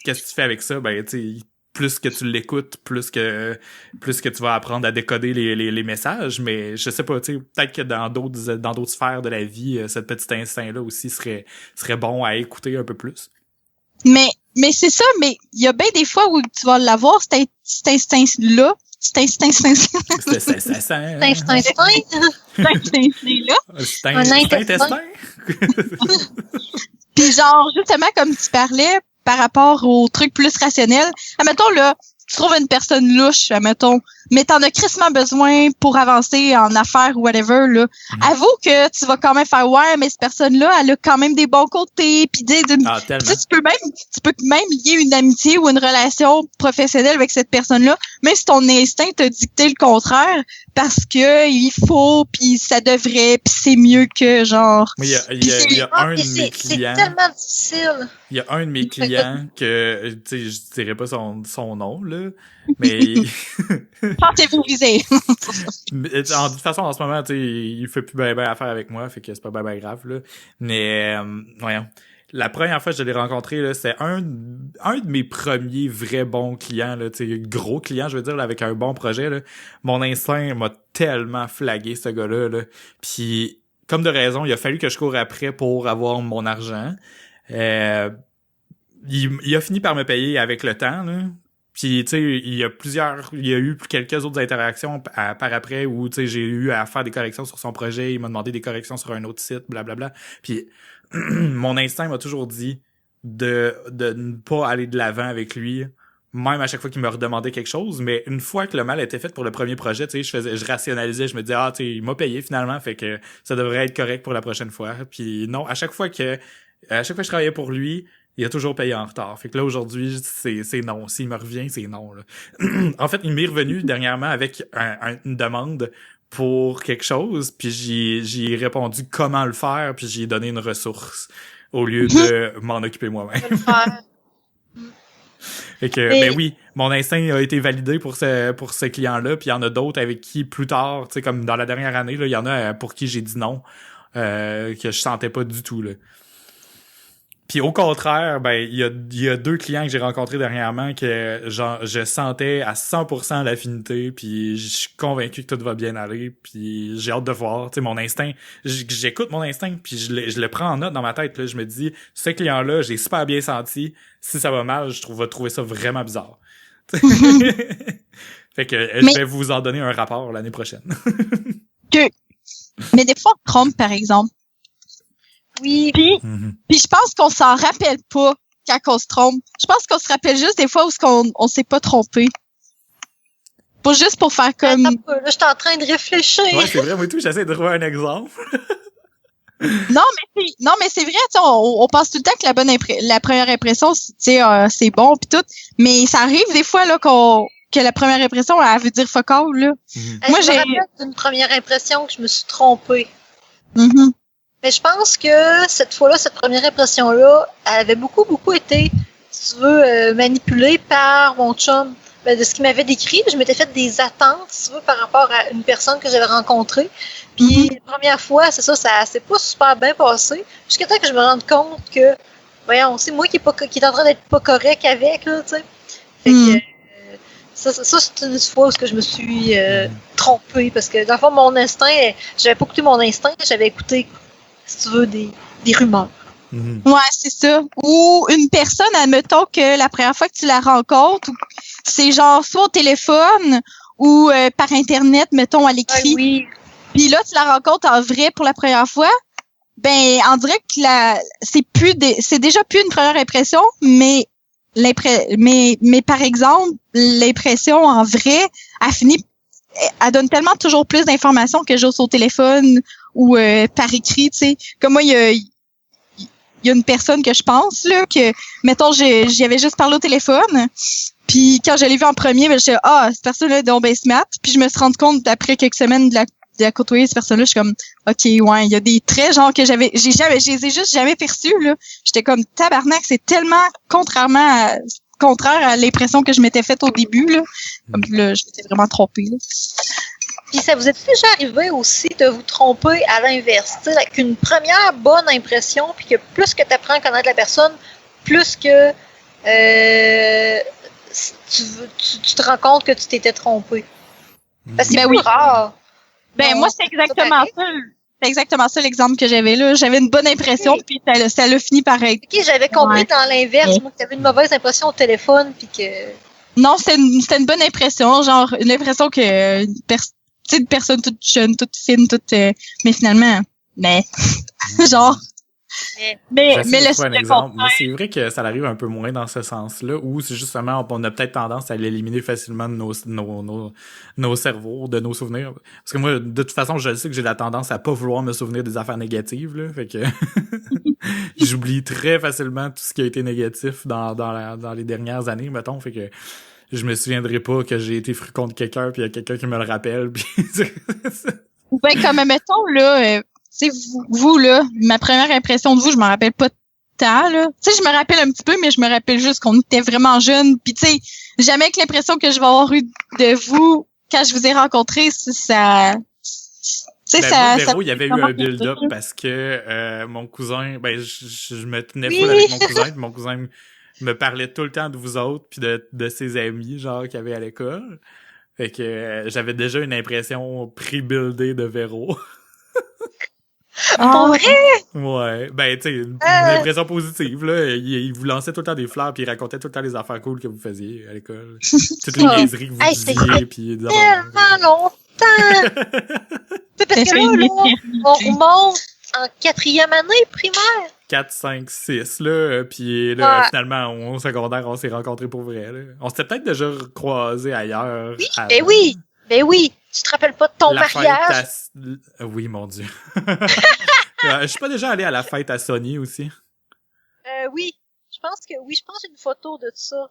qu'est-ce que tu fais avec ça? Ben, tu sais, plus que tu l'écoutes, plus que tu vas apprendre à décoder les messages, mais je sais pas, tu sais, peut-être que dans d'autres sphères de la vie, ce petit instinct-là aussi serait bon à écouter un peu plus. Mais c'est ça, mais il y a bien des fois où tu vas l'avoir, cet instinct-là. C'est instinct-là. Puis genre, justement, comme tu parlais, par rapport aux trucs plus rationnels, admettons, là, tu trouves une personne louche, admettons, mais t'en as crissement besoin pour avancer en affaires ou whatever, là. Avoue que tu vas quand même faire, ouais, mais cette personne-là, elle a quand même des bons côtés, pis tu peux même lier une amitié ou une relation professionnelle avec cette personne-là, même si ton instinct t'a dicté le contraire, parce que il faut, puis ça devrait, puis c'est mieux que, genre... Il y a un de mes clients... C'est tellement difficile. Il y a un de mes clients que, tu sais, je dirais pas son nom, là, mais Pensez-vous viser? De toute façon, en ce moment, tu sais, il fait plus ben affaire avec moi, fait que c'est pas ben grave, là. Mais, voyons. La première fois que je l'ai rencontré, là, c'est un de mes premiers vrais bons clients, là, tu sais, gros clients, je veux dire, là, avec un bon projet, là. Mon instinct m'a tellement flagué, ce gars-là, là. Puis, comme de raison, il a fallu que je cours après pour avoir mon argent. Il a fini par me payer avec le temps, là. Puis, tu sais, il y a eu quelques autres interactions par après où, tu sais, j'ai eu à faire des corrections sur son projet, il m'a demandé des corrections sur un autre site, blablabla. Puis, mon instinct m'a toujours dit de ne pas aller de l'avant avec lui, même à chaque fois qu'il me redemandait quelque chose. Mais une fois que le mal était fait pour le premier projet, tu sais, je rationalisais, je me disais, tu sais, il m'a payé finalement, fait que ça devrait être correct pour la prochaine fois. Puis non, à chaque fois que je travaillais pour lui, il a toujours payé en retard. Fait que là, aujourd'hui, c'est non. S'il me revient, c'est non, là. En fait, il m'est revenu dernièrement avec une demande pour quelque chose, puis j'y ai répondu comment le faire, puis j'y ai donné une ressource au lieu de m'en occuper moi-même. Fait que, ben oui, mon instinct a été validé pour ce client-là, puis il y en a d'autres avec qui, plus tard, tu sais, comme dans la dernière année, là, il y en a pour qui j'ai dit non, que je sentais pas du tout, là. Puis au contraire, ben il y a 2 clients que j'ai rencontrés dernièrement que je sentais à 100% l'affinité, puis je suis convaincu que tout va bien aller, puis j'ai hâte de voir. Tu sais, mon instinct, j'écoute mon instinct, puis je le prends en note dans ma tête. Là, je me dis, ce client-là, j'ai super bien senti. Si ça va mal, vais trouver ça vraiment bizarre. Fait que je vais vous en donner un rapport l'année prochaine. Mais des fois, on trompe, par exemple. Oui. Puis je pense qu'on s'en rappelle pas quand on se trompe. Je pense qu'on se rappelle juste des fois où on s'est pas trompé. Pas juste pour faire comme... Là, je suis en train de réfléchir. Ouais, c'est vrai, moi tout, j'essaie de trouver un exemple. Non, mais c'est vrai, tu sais, on pense tout le temps que la première impression, tu sais, c'est bon pis tout. Mais ça arrive des fois, là, que la première impression, elle veut dire fuck all, là. Moi, je me rappelle d'une première impression que je me suis trompée. Mais je pense que cette fois-là, cette première impression-là, elle avait beaucoup été, si tu veux, manipulée par mon chum. Ben, de ce qu'il m'avait décrit, je m'étais fait des attentes, si tu veux, par rapport à une personne que j'avais rencontrée. Puis la première fois, c'est ça s'est pas super bien passé. Jusqu'à temps que je me rende compte que, voyons, c'est moi qui est en train d'être pas correct avec, là, tu sais. Fait que ça c'est une fois où je me suis trompée, parce que dans le fond, mon instinct, j'avais pas écouté mon instinct, j'avais écouté, si tu veux, des rumeurs. Ouais, c'est ça. Ou une personne, admettons que la première fois que tu la rencontres, c'est genre soit au téléphone ou par Internet, mettons, à l'écrit. Oui. Puis là, tu la rencontres en vrai pour la première fois. Ben, on dirait que c'est déjà plus une première impression, mais par exemple, l'impression en vrai, elle donne tellement toujours plus d'informations que juste au téléphone ou par écrit, tu sais. Comme moi, il y a une personne que je pense, là, que, mettons, j'y avais juste parlé au téléphone, puis quand je l'ai vu en premier, ben, je disais, cette personne-là est donc bien smart, puis je me suis rendu compte, après quelques semaines de la côtoyer, cette personne-là, je suis comme, OK, ouais, il y a des traits, genre, que je les ai juste jamais perçus, là. J'étais comme, tabarnak, c'est tellement contraire à l'impression que je m'étais faite au début, là. Comme là, je m'étais vraiment trompée, là. Puis ça vous est déjà arrivé aussi de vous tromper à l'inverse, tu sais, avec une première bonne impression, puis que plus que tu apprends à connaître la personne, plus que tu te rends compte que tu t'étais trompé. Parce que c'est plus rare. Ben moi, c'est exactement ça. C'est exactement ça l'exemple que j'avais là. J'avais une bonne impression, puis ça l'a fini par être. OK, j'avais compris dans l'inverse, moi, que tu avais une mauvaise impression au téléphone, puis que... Non, c'était une bonne impression, genre une impression que une personne toute jeune, toute fine, toute mais finalement, genre mais un exemple. Moi, c'est vrai que ça arrive un peu moins dans ce sens-là, où c'est justement on a peut-être tendance à l'éliminer facilement de nos cerveaux, de nos souvenirs. Parce que moi, de toute façon, je sais que j'ai la tendance à pas vouloir me souvenir des affaires négatives, là, fait que j'oublie très facilement tout ce qui a été négatif dans les dernières années, mettons, fait que je me souviendrai pas que j'ai été fru contre quelqu'un, puis il y a quelqu'un qui me le rappelle, puis ou bien comme mettons là, tu sais vous là, ma première impression de vous, je m'en rappelle pas tant là. Tu sais, je me rappelle un petit peu, mais je me rappelle juste qu'on était vraiment jeunes, puis tu sais, jamais que l'impression que je vais avoir eu de vous quand je vous ai rencontrés, ça... Ben, ça, Véro, il y avait eu un build-up parce que mon cousin, je me tenais full avec mon cousin, puis mon cousin me parlait tout le temps de vous autres, puis de ses amis, genre, qu'il y avait à l'école. Fait que j'avais déjà une impression pré-buildée de Véro. Pour vrai? Ouais, ben tu sais, une impression positive, là. Il vous lançait tout le temps des fleurs, puis il racontait tout le temps les affaires cool que vous faisiez à l'école. Toutes les niaiseries que vous disiez, puis des affaires. Tellement longtemps! Parce que là, on remonte en 4e année primaire. 4, 5, 6, là, puis là, finalement, au secondaire, on s'est rencontrés pour vrai, là. On s'était peut-être déjà croisés ailleurs. Oui, ben oui! Tu te rappelles pas de ton mariage? Oui, mon Dieu. Je suis pas déjà allé à la fête à Sony aussi? Oui. Je pense que oui, je pense que j'ai une photo de ça.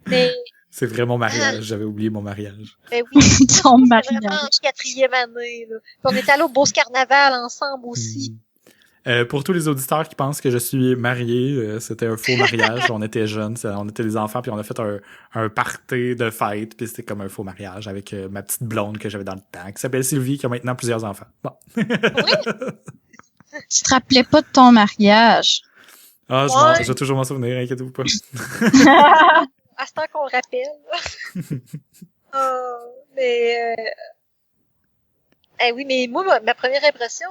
Mais... C'est vrai mon mariage, j'avais oublié mon mariage. Ben oui, ton mariage. Vraiment en 4e année, là. Puis on était allés au Beauce Carnaval ensemble aussi. Pour tous les auditeurs qui pensent que je suis marié, c'était un faux mariage. On était jeunes, on était des enfants, puis on a fait un party de fête, puis c'était comme un faux mariage avec ma petite blonde que j'avais dans le temps, qui s'appelle Sylvie, qui a maintenant plusieurs enfants. Bon. Oui? Tu te rappelais pas de ton mariage? Ah, je vais toujours m'en souvenir, inquiétez-vous pas. À ce temps qu'on le rappelle. Oui, mais moi, ma première impression,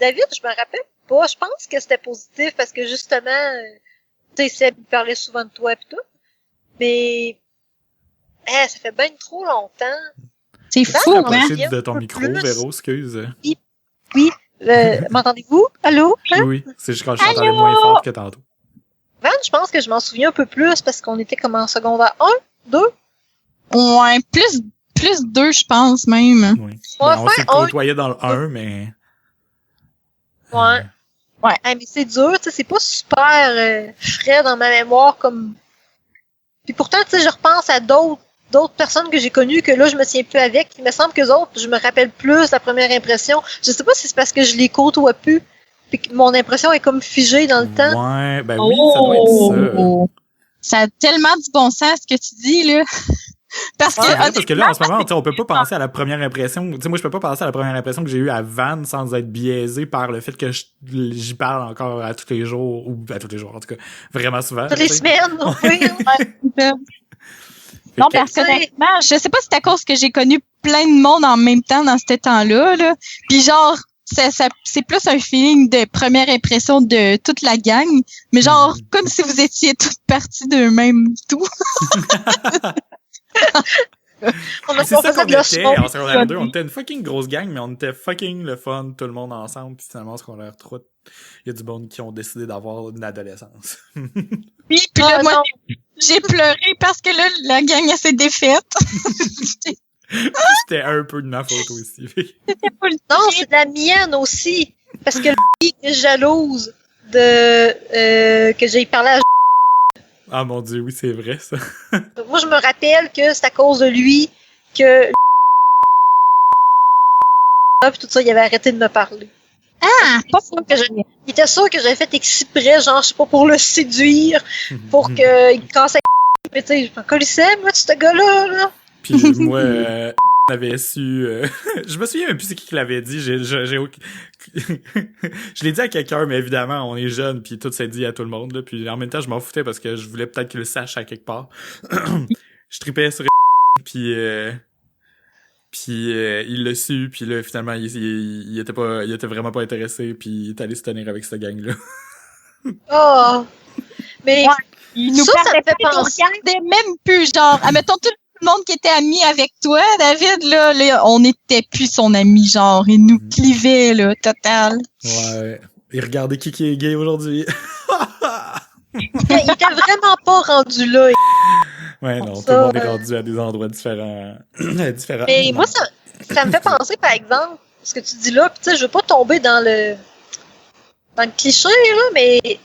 David, je me rappelle pas. Je pense que c'était positif parce que justement, tu sais, Seb parlait souvent de toi et tout. Mais, ça fait bien trop longtemps. C'est fou, hein? De ton micro, Véro, excuse. Oui. M'entendez-vous? Allô? Hein? Oui, c'est juste quand je t'entendais moins fort que tantôt. Van, je pense que je m'en souviens un peu plus parce qu'on était comme en secondaire 1, 2. Ouais, plus 2, je pense, même. Oui. On s'est côtoyé dans le 1, mais... Ouais. Mais c'est dur, tu sais, c'est pas super frais dans ma mémoire comme... Puis pourtant, tu sais, je repense à d'autres personnes que j'ai connues que là, je me tiens plus avec. Il me semble qu'eux autres, je me rappelle plus la première impression. Je sais pas si c'est parce que je les côtoie plus. Puis que mon impression est comme figée dans le temps. Ouais, ben oui, ça doit être ça. Ça a tellement du bon sens ce que tu dis, là. Parce que là, en ce moment, on peut pas penser à la première impression. Tu sais, moi, je peux pas penser à la première impression que j'ai eue à Van sans être biaisé par le fait que j'y parle encore à tous les jours, ou à tous les jours, en tout cas, vraiment souvent. Toutes les semaines, oui. Non, personnellement, je sais pas si c'est à cause que j'ai connu plein de monde en même temps dans ce temps-là, là. Puis genre, c'est plus un feeling de première impression de toute la gang, mais genre, comme si vous étiez toutes parties d'un même tout. C'est ça qu'on était en secondaire 2, on était une fucking grosse gang, mais on était fucking le fun, tout le monde ensemble, puis finalement, en secondaire 3, il y a du monde qui ont décidé d'avoir une adolescence. Oui, puis là, moi, j'ai pleuré parce que là, la gang s'est défaite. C'était un peu de ma faute aussi. Non, c'est de la mienne aussi, parce que lui est jalouse que j'ai parlé à Ah mon Dieu, oui, c'est vrai, ça. Moi, je me rappelle que c'est à cause de lui que puis tout ça, il avait arrêté de me parler. Ah, pas sûr que il était sûr que j'avais fait exprès, genre, je sais pas, pour le séduire, pour qu'il casse mais tu sais, je m'en colissais, moi, de ce gars-là, là. Puis moi, avait su... je me souviens même plus c'est qui l'avait dit. Je l'ai dit à quelqu'un, mais évidemment, on est jeunes, puis tout s'est dit à tout le monde. Là, puis en même temps, je m'en foutais parce que je voulais peut-être qu'il le sache à quelque part. Je tripais sur puis il l'a su, puis là, finalement, il était vraiment pas intéressé, puis il est allé se tenir avec cette gang-là. Oh! Mais... Ouais, il nous parlait pas, il nous regardait même plus, genre, admettons tout le monde qui était ami avec toi, David, là, on n'était plus son ami, genre, il nous clivait, là, total. Ouais. Et regardez qui est gay aujourd'hui. Il était vraiment pas rendu là. Ouais, non, tout le monde est rendu à des endroits différents. Mais moi, ça me fait penser, par exemple, ce que tu dis là, pis tu sais, je veux pas tomber dans le cliché, là, mais tu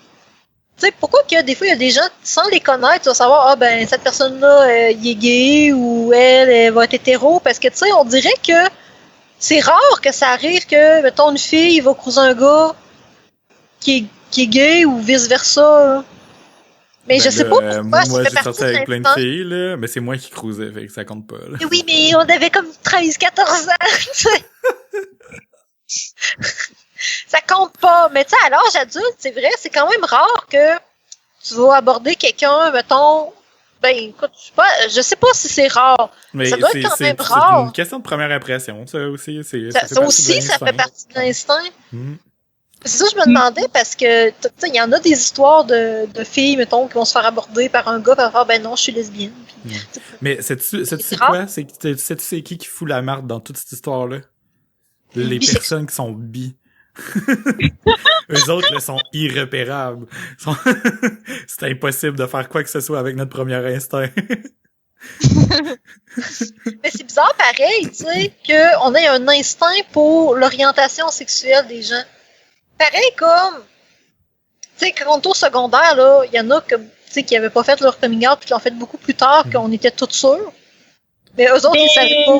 sais, pourquoi qu'il y a des fois, il y a des gens, sans les connaître, tu vas savoir, ah ben, cette personne-là, il est gay, ou elle va être hétéro, parce que, tu sais, on dirait que c'est rare que ça arrive que, mettons, une fille va croiser un gars qui est gay, ou vice-versa, là. Mais je sais pas pourquoi, moi, ça fait j'ai partie sorti de avec plein de l'instinct. filles, là, mais c'est moi qui cruisais, fait que ça compte pas, là. Oui, mais on avait comme 13-14 ans. Ça compte pas. Mais tu sais, à l'âge adulte, c'est vrai, c'est quand même rare que tu vas aborder quelqu'un, mettons... Ben, écoute, je sais pas si c'est rare. Mais ça doit être quand même c'est rare. une question de première impression, ça aussi. Ça aussi, ça fait partie de l'instinct. Mm. C'est ça que je me demandais, parce que, tu sais, il y en a des histoires de filles, mettons, qui vont se faire aborder par un gars, par faire, ben non, je suis lesbienne. Puis, Mais sais-tu quoi? Sais-tu c'est qui fout la marde dans toute cette histoire-là? Les personnes qui sont bi. Eux autres, là, sont irrépérables. C'est impossible de faire quoi que ce soit avec notre premier instinct. Mais c'est bizarre pareil, tu sais, qu'on ait un instinct pour l'orientation sexuelle des gens. Pareil comme, tu sais, quand on est au secondaire, là, il y en a comme, tu sais, qui avaient pas fait leur coming out puis qui l'ont fait beaucoup plus tard, qu'on était tous sûrs. Mais eux autres, ils savaient pas.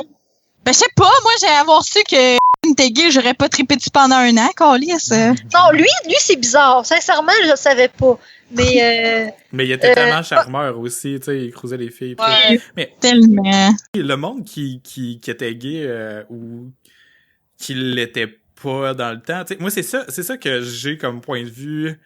Ben, je sais pas, moi, j'ai avoir su que t'es gay, j'aurais pas trippé dessus pendant un an, câlisse. Non, lui, c'est bizarre. Sincèrement, je le savais pas. Mais il était tellement charmeur aussi, tu sais, il cruisait les filles. Ouais, mais tellement. Le monde qui était gay ou qui l'était pas dans le temps, tu sais, moi c'est ça que j'ai comme point de vue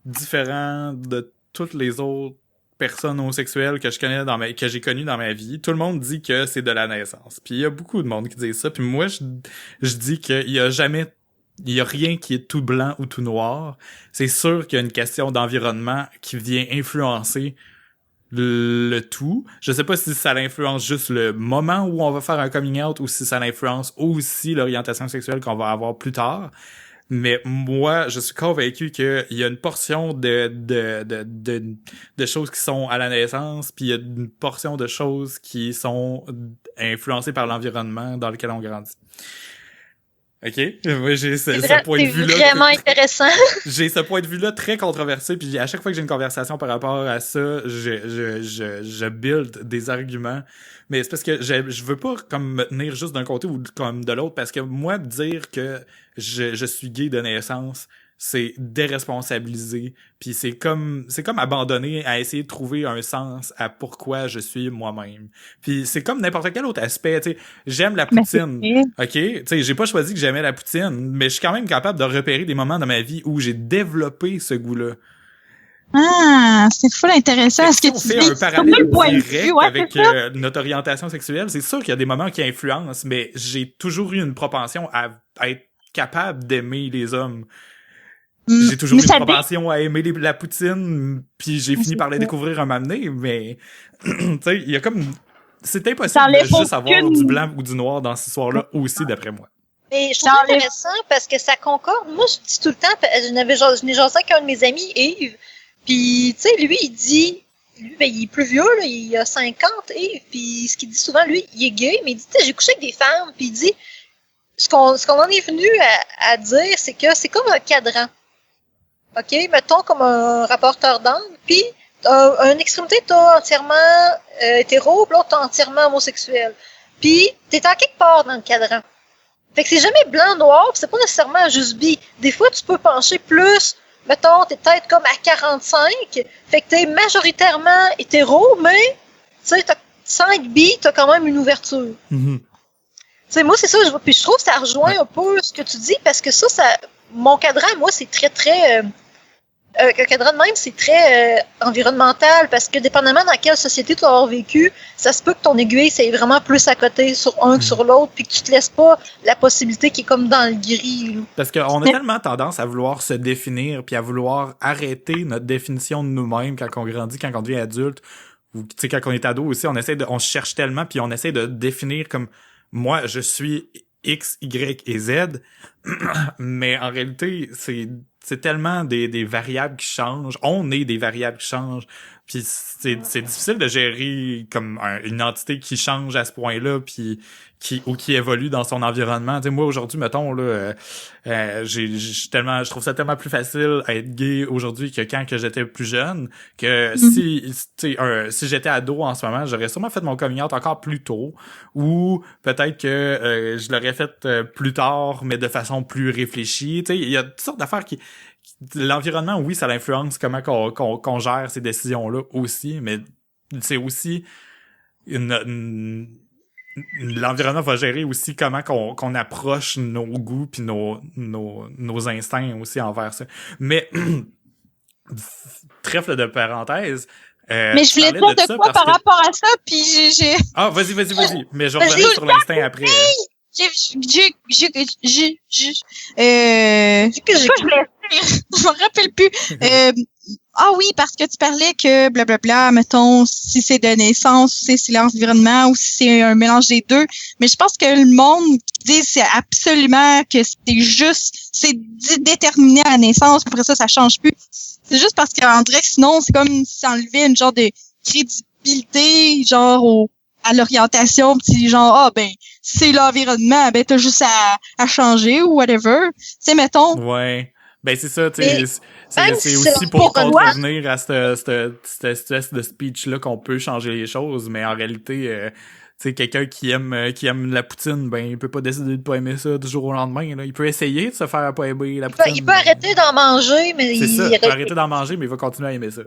différent de toutes les autres personnes homosexuelles que je connais que j'ai connues dans ma vie. Tout le monde dit que c'est de la naissance. Puis il y a beaucoup de monde qui dit ça. Puis moi je dis qu'il y a rien qui est tout blanc ou tout noir. C'est sûr qu'il y a une question d'environnement qui vient influencer le tout. Je sais pas si ça influence juste le moment où on va faire un coming out ou si ça influence aussi l'orientation sexuelle qu'on va avoir plus tard. Mais moi, je suis convaincu qu'il y a une portion de choses qui sont à la naissance, puis il y a une portion de choses qui sont influencées par l'environnement dans lequel on grandit. OK? Moi, j'ai ce point de vue-là. C'est vraiment intéressant. J'ai ce point de vue-là très controversé, puis à chaque fois que j'ai une conversation par rapport à ça, je build des arguments. Mais c'est parce que je veux pas comme me tenir juste d'un côté ou comme de l'autre, parce que moi, dire que je suis gay de naissance, c'est déresponsabiliser, puis c'est comme abandonner à essayer de trouver un sens à pourquoi je suis moi-même. Puis c'est comme n'importe quel autre aspect, tu sais, j'aime la poutine. OK, tu sais, j'ai pas choisi que j'aimais la poutine, mais je suis quand même capable de repérer des moments dans ma vie où j'ai développé ce goût-là. Ah, c'est full intéressant. Est-ce que si on fait un parallèle direct avec notre orientation sexuelle, c'est sûr qu'il y a des moments qui influencent, mais j'ai toujours eu une propension à être capable d'aimer les hommes. J'ai toujours eu une propension à aimer la poutine, puis j'ai fini par la découvrir un moment donné, mais tu sais, il y a comme... C'est impossible de juste avoir du blanc ou du noir dans cette histoire-là aussi, d'après moi. Mais je trouve ça intéressant parce que ça concorde. Moi, je dis tout le temps, je n'ai jasé avec un de mes amis, Yves, puis tu sais, lui, il dit... Lui, ben, il est plus vieux, là, il a 50, Yves, puis ce qu'il dit souvent, lui, il est gay, mais il dit, tu sais, j'ai couché avec des femmes, puis il dit... Ce qu'on en est venu à dire, c'est que c'est comme un cadran. OK? Mettons comme un rapporteur d'angle, puis une extrémité, t'as entièrement hétéro, puis l'autre, t'as entièrement homosexuel. Puis, t'es en quelque part dans le cadran. Fait que c'est jamais blanc-noir, puis c'est pas nécessairement juste bi. Des fois, tu peux pencher plus, mettons, t'es peut-être comme à 45, fait que t'es majoritairement hétéro, mais, tu sais, sans être bi, t'as quand même une ouverture. Mm-hmm. Tu sais, moi, c'est ça, puis je trouve que ça rejoint un peu ce que tu dis, parce que ça, mon cadran, moi, c'est très, très... un cadran de même, c'est très environnemental, parce que dépendamment dans quelle société tu as vécu, ça se peut que ton aiguille, c'est vraiment plus à côté sur un que sur l'autre, puis que tu te laisses pas la possibilité qui est comme dans le gris. Là. Parce qu'on a tellement tendance à vouloir se définir, puis à vouloir arrêter notre définition de nous-mêmes quand on grandit, quand on devient adulte, ou tu sais, quand on est ado aussi, on se cherche tellement, puis on essaie de définir comme... Moi, je suis X, Y et Z, mais en réalité, c'est tellement des variables qui changent. On est des variables qui changent. Puis c'est difficile de gérer comme une entité qui change à ce point-là, puis qui évolue dans son environnement. Tu sais, moi aujourd'hui, mettons là, je trouve ça tellement plus facile à être gay aujourd'hui que quand que j'étais plus jeune. Que si j'étais ado en ce moment, j'aurais sûrement fait mon coming out encore plus tôt, ou peut-être que je l'aurais fait plus tard, mais de façon plus réfléchie. Tu sais, il y a toutes sortes d'affaires l'environnement, oui, ça influence comment qu'on gère ces décisions-là aussi, mais c'est aussi l'environnement va gérer aussi comment qu'on approche nos goûts puis nos instincts aussi envers ça. Mais trèfle de parenthèse. Mais je voulais dire de quoi par rapport à ça, puis j'ai... Ah, vas-y. Mais je reviens sur l'instinct après. Je me rappelle plus. Ah oui, parce que tu parlais que blablabla, mettons, si c'est de naissance, si c'est l'environnement ou si c'est un mélange des deux. Mais je pense que le monde dit c'est absolument que c'est déterminé à la naissance, puis après ça change plus. C'est juste parce qu'en dirait que sinon, c'est comme si ça enlevait une genre de crédibilité, genre à l'orientation, pis genre, c'est l'environnement, t'as juste à changer ou whatever. Tu sais, mettons. Ouais. Ben, c'est ça, tu sais, c'est aussi pour contrevenir à cette de speech-là qu'on peut changer les choses, mais en réalité, tu sais, quelqu'un qui aime la poutine, ben, il peut pas décider de pas aimer ça du jour au lendemain, là. Il peut essayer de se faire pas aimer la poutine. Il peut arrêter d'en manger, mais il peut arrêter d'en manger, mais il va continuer à aimer ça.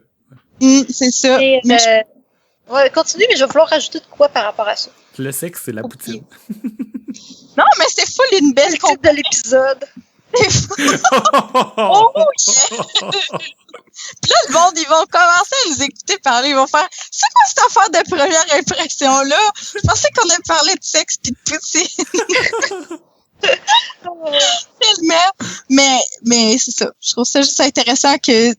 C'est ça. Ouais, continue, mais je vais vouloir rajouter de quoi par rapport à ça. Le sexe, c'est la poutine. Non, mais c'est full une belle titre de l'épisode. Oh yeah! Puis là, le monde, ils vont commencer à nous écouter parler. Ils vont faire « C'est quoi cette affaire de première impression-là? Je pensais qu'on avait parlé de sexe pis de poutine. » Tellement. Mais c'est ça. Je trouve ça juste intéressant que,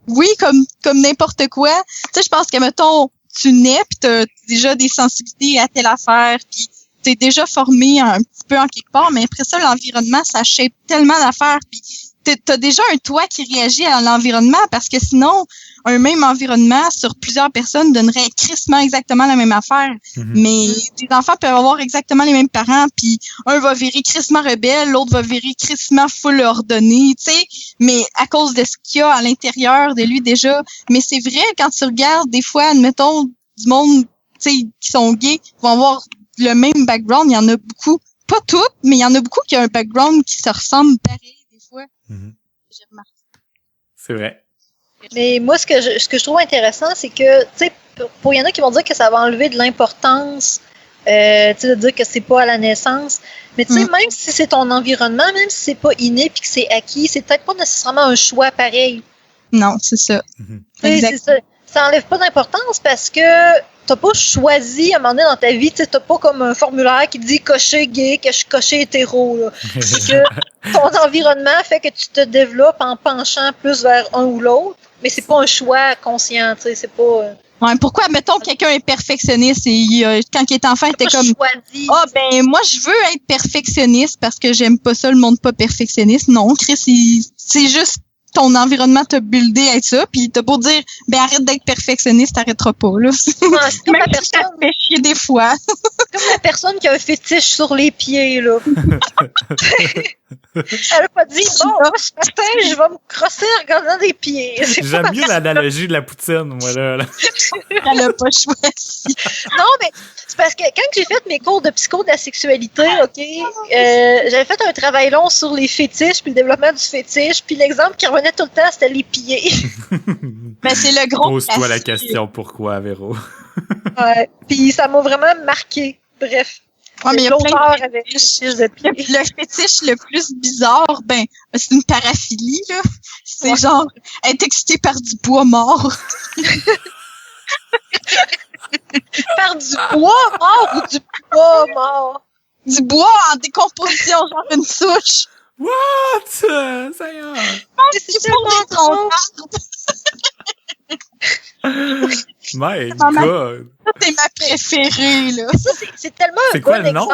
oui, comme n'importe quoi, tu sais, je pense que, mettons, tu nais pis t'as déjà des sensibilités à telle affaire pis t'es déjà formé un petit peu en quelque part, mais après ça, l'environnement, ça shape tellement d'affaires pis t'as déjà un toi qui réagit à l'environnement parce que sinon, un même environnement sur plusieurs personnes donnerait crissement exactement la même affaire. Mm-hmm. Mais des enfants peuvent avoir exactement les mêmes parents, puis un va virer crissement rebelle, l'autre va virer crissement full ordonné, tu sais, mais à cause de ce qu'il y a à l'intérieur de lui déjà. Mais c'est vrai, quand tu regardes des fois, admettons, du monde, tu sais, qui sont gays, vont avoir le même background, il y en a beaucoup, pas toutes, mais il y en a beaucoup qui ont un background qui se ressemble pareil. Mm-hmm. J'ai remarqué. C'est vrai. Mais moi, ce que je trouve intéressant, c'est que, tu sais, pour y en a qui vont dire que ça va enlever de l'importance, tu sais, de dire que c'est pas à la naissance. Mais tu sais, même si c'est ton environnement, même si c'est pas inné puis que c'est acquis, c'est peut-être pas nécessairement un choix pareil. Non, c'est ça. Mm-hmm. C'est ça. Ça enlève pas d'importance parce que t'as pas choisi à un moment donné dans ta vie, tu sais, t'as pas comme un formulaire qui dit cocher gay, cocher hétéro, là. C'est que ton environnement fait que tu te développes en penchant plus vers un ou l'autre, mais c'est pas un choix conscient, tu sais, c'est pas... Ouais, pourquoi, mettons, quelqu'un est perfectionniste et quand il est enfant, il était comme moi, je veux être perfectionniste parce que j'aime pas ça, le monde pas perfectionniste. Non, Chris, c'est juste ton environnement t'a buildé à être ça, puis t'as beau dire, arrête d'être perfectionniste, t'arrêteras pas, là. C'est comme la personne... Ça fait chier des fois. C'est comme la personne qui a un fétiche sur les pieds, là. Elle a pas dit, ce matin, je vais me crosser en regardant des pieds. J'aime mieux l'analogie de la poutine, moi, là. Elle a pas choisi. Non, mais c'est parce que quand j'ai fait mes cours de psycho de la sexualité, j'avais fait un travail long sur les fétiches, puis le développement du fétiche, puis l'exemple qui revenait tout le temps, c'était les pieds. Mais c'est le gros. Pose-toi la question, pourquoi, Véro? Ouais, puis ça m'a vraiment marqué. Bref. Ouais, mais il y a plein de fétiches de pieds. Le fétiche le plus bizarre, c'est une paraphilie, là. C'est genre être excité par du bois mort. Par du bois mort ou du bois mort? Du bois en décomposition, genre une souche. What? Ça y est. C'est tellement drôle. My God! Ça, c'est ma préférée, là. Ça, c'est tellement un bon exemple. C'est quoi le nom?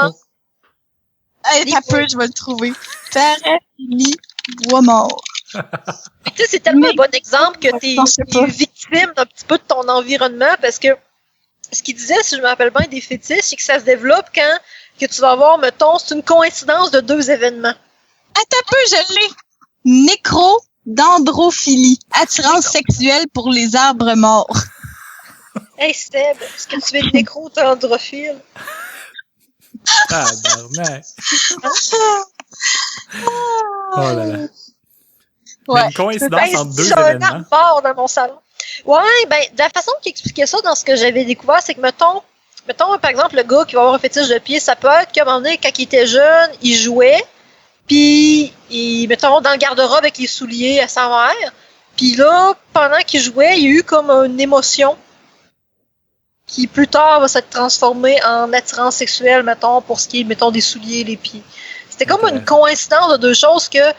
T'as peu, je vais le trouver. Paraphilie, bois mort. Tu sais, c'est tellement un bon exemple que t'es victime d'un petit peu de ton environnement parce que ce qu'il disait, si je me rappelle bien, des fétiches, c'est que ça se développe quand que tu vas avoir, mettons, c'est une coïncidence de deux événements. Attends peu, je l'ai. Nécro-dendrophilie. Attirance sexuelle pour les arbres morts. Hey Seb, est-ce que tu es nécro-dendrophile? Ah, barnac. Oh là là. Ouais. Une coïncidence entre deux événements. J'ai un arbre dans mon salon. Ouais, ben, de la façon qu'il expliquait ça dans ce que j'avais découvert, c'est que, mettons, par exemple, le gars qui va avoir un fétiche de pied, ça peut être qu'à un moment donné, quand il était jeune, il jouait, puis, mettons, dans le garde-robe avec les souliers à sa mère, puis là, pendant qu'il jouait, il y a eu comme une émotion qui, plus tard, va s'être transformée en attirance sexuelle, mettons, pour ce qui est, mettons, des souliers, les pieds. C'était comme une coïncidence de deux choses que,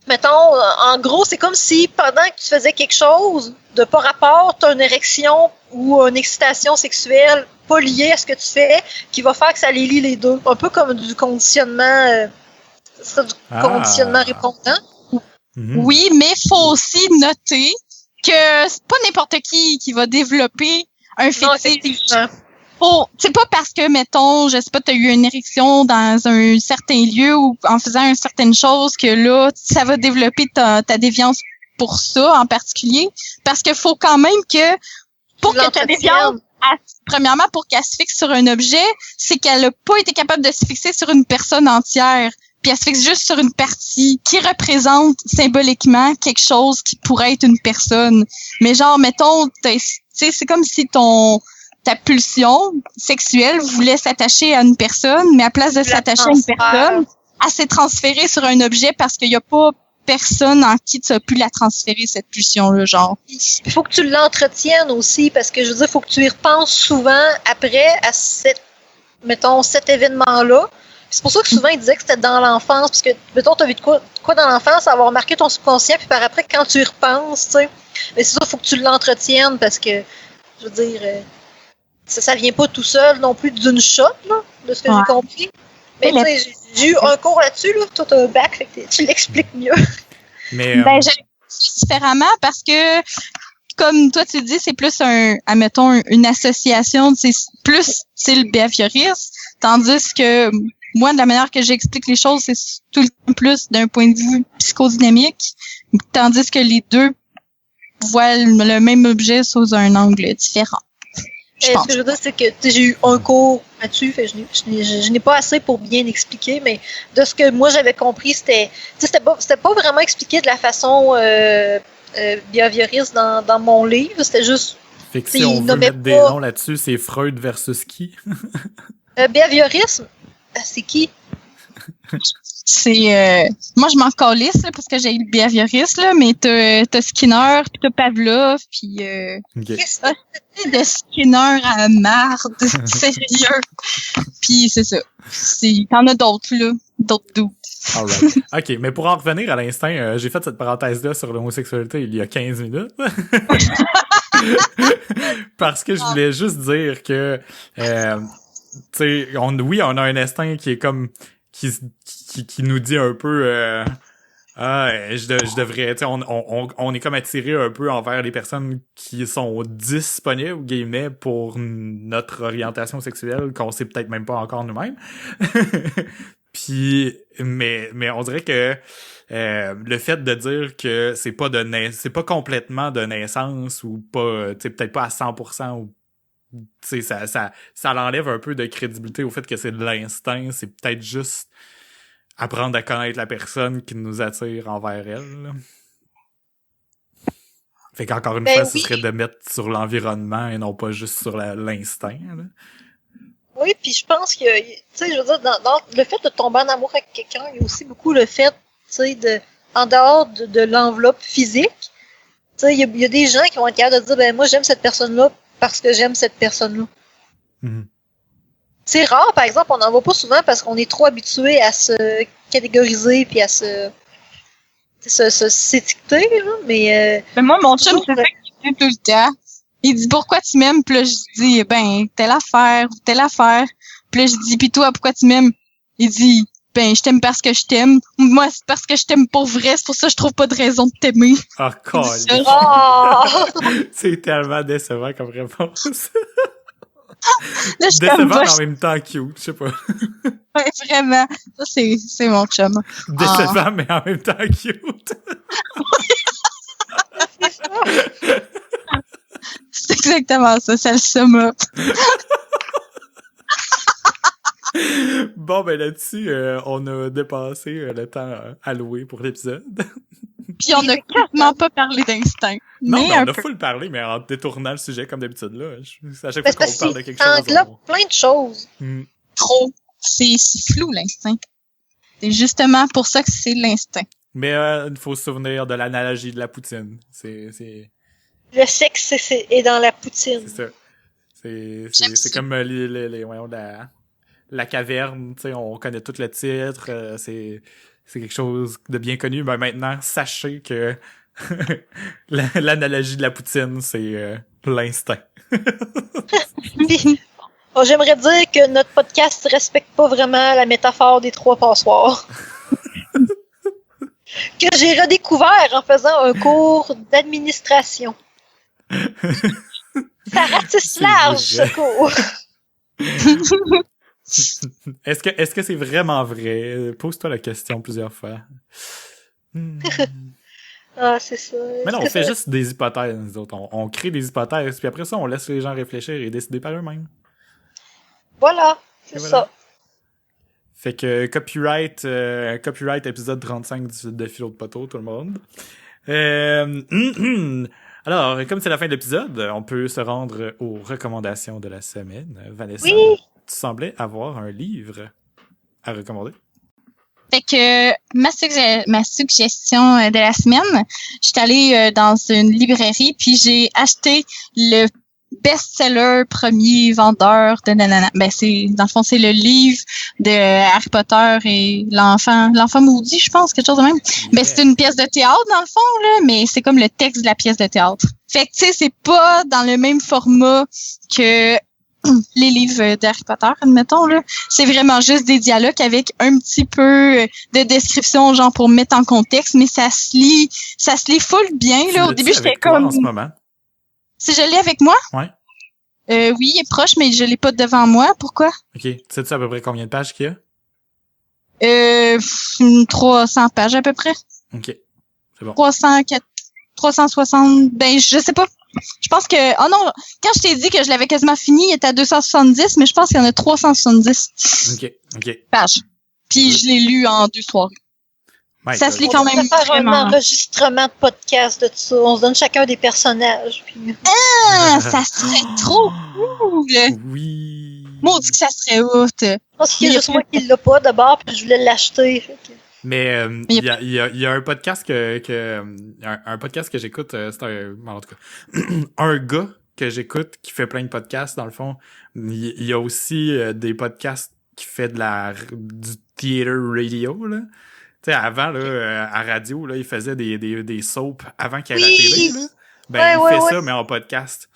mettons, en gros, c'est comme si pendant que tu faisais quelque chose de pas rapport, tu as une érection ou une excitation sexuelle pas liée à ce que tu fais, qui va faire que ça les lie les deux. Un peu comme du conditionnement, ce serait du conditionnement répondant. Oui, mais faut aussi noter que c'est pas n'importe qui va développer un fétiche. C'est pas parce que, mettons, je sais pas, t'as eu une érection dans un certain lieu ou en faisant une certaine chose que là, ça va développer ta déviance pour ça en particulier. Parce qu'il faut quand même que, pour que ta déviance, premièrement, pour qu'elle se fixe sur un objet, c'est qu'elle a pas été capable de se fixer sur une personne entière. Puis elle se fixe juste sur une partie qui représente symboliquement quelque chose qui pourrait être une personne. Mais genre, mettons, tu sais, c'est comme si ta pulsion sexuelle voulait s'attacher à une personne, mais à place de s'attacher à une personne, elle s'est transférée sur un objet parce qu'il y a pas personne en qui tu as pu la transférer, cette pulsion-là, genre. Il faut que tu l'entretiennes aussi, parce que, je veux dire, il faut que tu y repenses souvent après à cet événement-là. C'est pour ça que souvent, ils disaient que c'était dans l'enfance, parce que, mettons, tu as vu de quoi dans l'enfance, ça va avoir marqué ton subconscient, puis par après, quand tu y repenses, tu sais, mais c'est ça, il faut que tu l'entretiennes, parce que, je veux dire, ça vient pas tout seul non plus d'une shot, là, de ce que j'ai compris. Mais tu sais, j'ai eu un cours là-dessus, là, toi, t'as un bac, fait que tu l'expliques mieux. Mais, ben, j'ai différemment parce que, comme toi tu dis, c'est plus admettons, une association, c'est plus, c'est le behaviorisme, tandis que, moi, de la manière que j'explique les choses, c'est tout le temps plus d'un point de vue psychodynamique, tandis que les deux voient le même objet sous un angle différent. Ce que je veux dire, c'est que j'ai eu un cours là-dessus, fait je n'ai pas assez pour bien expliquer, mais de ce que moi j'avais compris, c'était pas vraiment expliqué de la façon behavioriste dans mon livre, c'était juste. Fait que si on veut mettre des noms là-dessus, c'est Freud versus qui? Behaviorisme, c'est qui? C'est moi je m'en calisse là, parce que j'ai eu le behavioriste là, mais t'as Skinner puis t'as Pavlov puis de Skinner à marde, sérieux. Puis c'est ça. T'en as d'autres là, d'autres doutes. Alright. OK, mais pour en revenir à l'instinct, j'ai fait cette parenthèse-là sur l'homosexualité il y a 15 minutes. Parce que je voulais juste dire que tu sais, on a un instinct qui est comme qui nous dit un peu je devrais, tu sais, on est comme attiré un peu envers les personnes qui sont disponibles, guillemets, pour notre orientation sexuelle qu'on sait peut-être même pas encore nous-mêmes. Puis mais on dirait que le fait de dire que c'est pas complètement de naissance ou pas, tu sais, peut-être pas à 100% ou tu sais, ça l'enlève un peu de crédibilité au fait que c'est de l'instinct, c'est peut-être juste apprendre à connaître la personne qui nous attire envers elle. Là. Fait qu'encore une fois, ce serait de mettre sur l'environnement et non pas juste sur l'instinct. Là. Oui, puis je pense que, tu sais, je veux dire, dans le fait de tomber en amour avec quelqu'un, il y a aussi beaucoup le fait, tu sais, en dehors de l'enveloppe physique, tu sais, il y a des gens qui vont être capables de dire, ben moi j'aime cette personne-là parce que j'aime cette personne-là. Mm-hmm. C'est rare, par exemple, on n'en voit pas souvent parce qu'on est trop habitué à se catégoriser puis à s'étiqueter, là, mais moi, mon chum, c'est ça qu'il dit tout le temps. Il dit, pourquoi tu m'aimes? Puis là, je dis, ben, telle affaire. Puis là, je dis, puis toi, pourquoi tu m'aimes? Il dit, ben, je t'aime parce que je t'aime. Moi, c'est parce que je t'aime pour vrai. C'est pour ça que je trouve pas de raison de t'aimer. Ah, c'est tellement décevant comme réponse. Là, décevant mais en même temps cute, je sais pas. Ouais, vraiment. Ça, c'est mon chum. Décevant mais en même temps cute. C'est ça. C'est exactement ça, ça le sum up. Bon, ben là-dessus, on a dépassé le temps alloué pour l'épisode. Puis on a quasiment pas parlé d'instinct. Non, mais mais on a peu. full parlé, mais en détournant le sujet comme d'habitude, là. À chaque Mais fois c'est qu'on parle de quelque chose. parce qu'il englobe plein de choses. Trop. C'est flou, l'instinct. C'est justement pour ça que c'est l'instinct. Mais il faut se souvenir de l'analogie de la poutine. C'est Le sexe est dans la poutine. C'est ça. C'est comme voyons, la caverne, tu sais, on connaît tout le titre, c'est quelque chose de bien connu, mais maintenant, sachez que l'analogie de la poutine, c'est l'instinct. Puis, j'aimerais dire que notre podcast respecte pas vraiment la métaphore des 3 passoires. Que j'ai redécouvert en faisant un cours d'administration. Ça ratisse large, ce cours. Est-ce que c'est vraiment vrai? Pose-toi la question plusieurs fois. Ah, c'est ça. Mais non, on fait juste des hypothèses, nous autres. On crée des hypothèses, puis après ça, on laisse les gens réfléchir et décider par eux-mêmes. Voilà, c'est ça. Fait que copyright épisode 35 de Philo de Poteau, tout le monde. Alors, comme c'est la fin de l'épisode, on peut se rendre aux recommandations de la semaine. Vanessa, oui. Tu semblais avoir un livre à recommander. Fait que ma suggestion de la semaine, j'étais allée dans une librairie puis j'ai acheté le best-seller premier vendeur de nanana. Ben dans le fond c'est le livre de Harry Potter et l'enfant maudit, je pense, quelque chose de même. Yeah. Ben c'est une pièce de théâtre dans le fond là, mais c'est comme le texte de la pièce de théâtre. Fait que tu sais c'est pas dans le même format que les livres d'Harry Potter, admettons, là. C'est vraiment juste des dialogues avec un petit peu de description, genre pour mettre en contexte, mais ça se lit full bien, là. Au début, j'étais comme... en ce moment? Si je l'ai avec moi? Ouais. Oui, il est proche, mais je l'ai pas devant moi. Pourquoi? OK. Sais-tu à peu près combien de pages qu'il y a? 300 pages à peu près. OK. C'est bon. 360, ben, je sais pas. Je pense que, oh non, quand je t'ai dit que je l'avais quasiment fini, il était à 270, mais je pense qu'il y en a 370. OK. Pages. Puis je l'ai lu en 2 soirées. Ça se lit quand même faire vraiment. un enregistrement de podcast de tout ça. On se donne chacun des personnages. Puis... Ah, ça serait trop cool! Oui! Maudit que ça serait hot! Je pense qu'il y a juste moi qui l'a pas d'abord, puis je voulais l'acheter. Mais il y a un podcast un podcast que j'écoute, c'est en tout cas un gars que j'écoute qui fait plein de podcasts dans le fond. Il y a aussi des podcasts qui fait du theater radio là. Tu sais avant là à radio là, il faisait des soaps avant qu'il y ait la télé là. Ben il fait ça mais en podcast.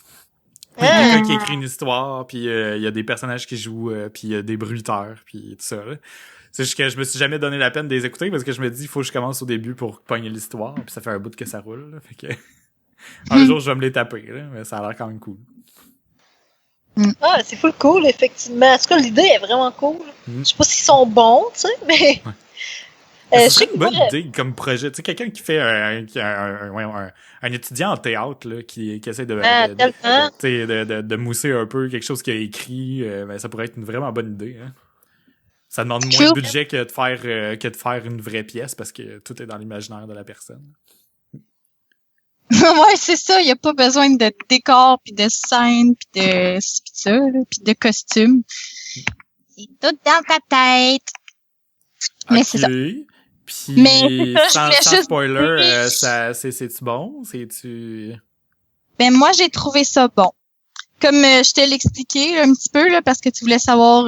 Puis quelqu'un qui écrit une histoire, puis il y a des personnages qui jouent, puis il y a des bruiteurs, puis tout ça là. C'est juste que je me suis jamais donné la peine de les écouter parce que je me dis il faut que je commence au début pour pogner l'histoire, puis ça fait un bout que ça roule là, fait que un jour je vais me les taper là, mais ça a l'air quand même cool. Ah, c'est full cool effectivement. En tout cas, l'idée est vraiment cool. Je sais pas s'ils sont bons, tu sais, mais c'est serait une bonne idée comme projet, tu sais quelqu'un qui fait un étudiant en théâtre là qui essaie de mousser un peu quelque chose qu'il a écrit, ben ça pourrait être une vraiment bonne idée hein. Ça demande moins de budget que de faire une vraie pièce parce que tout est dans l'imaginaire de la personne. Ouais, c'est ça. Il n'y a pas besoin de décor, puis de scène, puis de ça, puis de costume. C'est tout dans ta tête. Mais c'est ça. Puis, mais ça, sans spoiler, c'est-tu bon? C'est-tu... Ben, moi, j'ai trouvé ça bon. Comme je te l'ai expliqué un petit peu, là, parce que tu voulais savoir...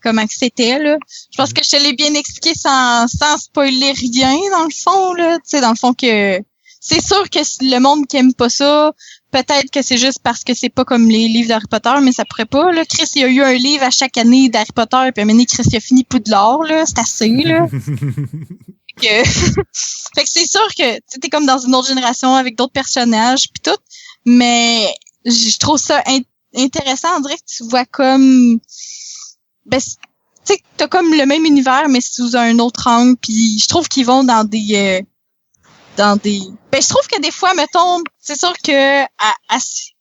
comment que c'était là. Je pense que je te l'ai bien expliqué sans spoiler rien dans le fond là, tu sais dans le fond que c'est sûr que le monde qui aime pas ça, peut-être que c'est juste parce que c'est pas comme les livres d'Harry Potter, mais ça pourrait pas là. Chris, il y a eu un livre à chaque année d'Harry Potter puis à un moment donné, Chris il a fini Poudlard là, c'est assez là. Fait que c'est sûr que tu t'es comme dans une autre génération avec d'autres personnages puis tout, mais je trouve ça intéressant, on dirait que tu vois comme ben tu sais t'as comme le même univers mais sous un autre angle puis je trouve qu'ils vont dans des ben je trouve que des fois mettons c'est sûr que tu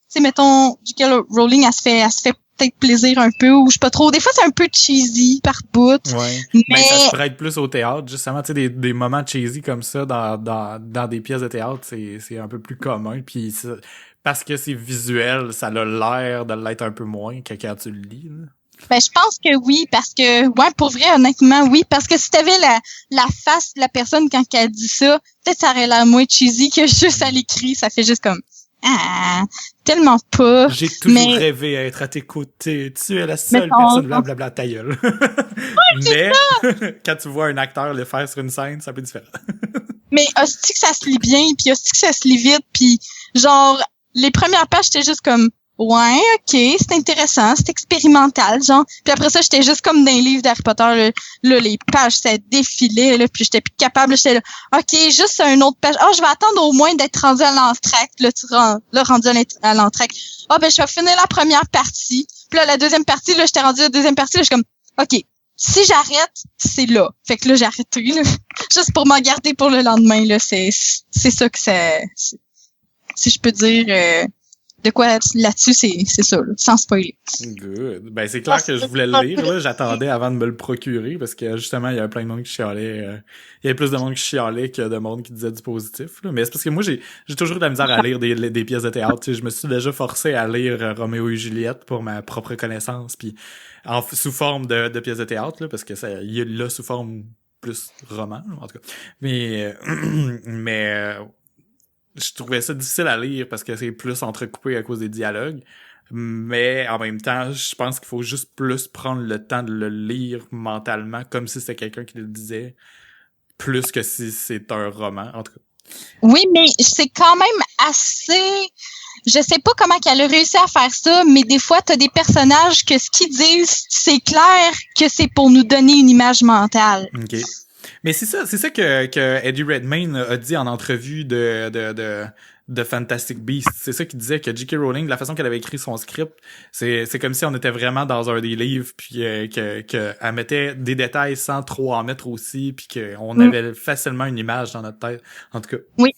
sais mettons J.K. Rowling elle se fait peut-être plaisir un peu, ou je sais pas trop. Des fois, c'est un peu cheesy par bout. Ouais. Mais ça se prête plus au théâtre, justement, tu sais, des moments cheesy comme ça dans des pièces de théâtre, c'est un peu plus commun, puis parce que c'est visuel, ça a l'air de l'être un peu moins que quand tu le lis, là. Ben, je pense que oui, parce que, ouais, pour vrai, honnêtement, oui, parce que si t'avais la face de la personne quand elle dit ça, peut-être ça aurait l'air moins cheesy que juste à l'écrit, ça fait juste comme, tellement pas. J'ai toujours rêvé à être à tes côtés, tu es la seule personne, blablabla, ta gueule. Mais, quand tu vois un acteur le faire sur une scène, c'est un peu différent. Mais, hostie que ça se lit bien, puis hostie que ça se lit vite, puis genre, les premières pages, j'étais juste comme, ouais, ok, c'est intéressant, c'est expérimental, genre. Puis après ça, j'étais juste comme dans les livres d'Harry Potter, là, les pages, ça défilait, là, puis j'étais plus capable, j'étais là, ok, juste un autre page. Je vais attendre au moins d'être rendu à l'entracte, rendu à l'entracte. Ben, je vais finir la première partie. Puis là, la deuxième partie, là, j'étais rendu à la deuxième partie, là, je suis comme, ok, si j'arrête, c'est là. Fait que là, j'ai arrêté, là. Juste pour m'en garder pour le lendemain, là, c'est ça que c'est, si je peux dire, de quoi là-dessus, c'est ça, là, sans spoiler. Good. Ben, c'est clair que je voulais le lire, là. J'attendais avant de me le procurer parce que, justement, il y avait plein de monde qui chialait. Il y avait plus de monde qui chialait que de monde qui disait du positif, là. Mais c'est parce que moi, j'ai toujours de la misère à lire des pièces de théâtre. Tu sais, je me suis déjà forcé à lire Roméo et Juliette pour ma propre connaissance, puis sous forme de pièces de théâtre, là, parce que ça, il est là sous forme plus roman, en tout cas. Mais, je trouvais ça difficile à lire parce que c'est plus entrecoupé à cause des dialogues. Mais en même temps, je pense qu'il faut juste plus prendre le temps de le lire mentalement, comme si c'était quelqu'un qui le disait, plus que si c'est un roman, en tout cas. Oui, mais c'est quand même assez... Je sais pas comment qu'elle a réussi à faire ça, mais des fois, t'as des personnages que ce qu'ils disent, c'est clair que c'est pour nous donner une image mentale. OK. Mais c'est ça que Eddie Redmayne a dit en entrevue de Fantastic Beasts. C'est ça qu'il disait que J.K. Rowling, la façon qu'elle avait écrit son script, c'est comme si on était vraiment dans un des livres, puis que elle mettait des détails sans trop en mettre aussi, puis qu'on avait facilement une image dans notre tête. En tout cas. Oui,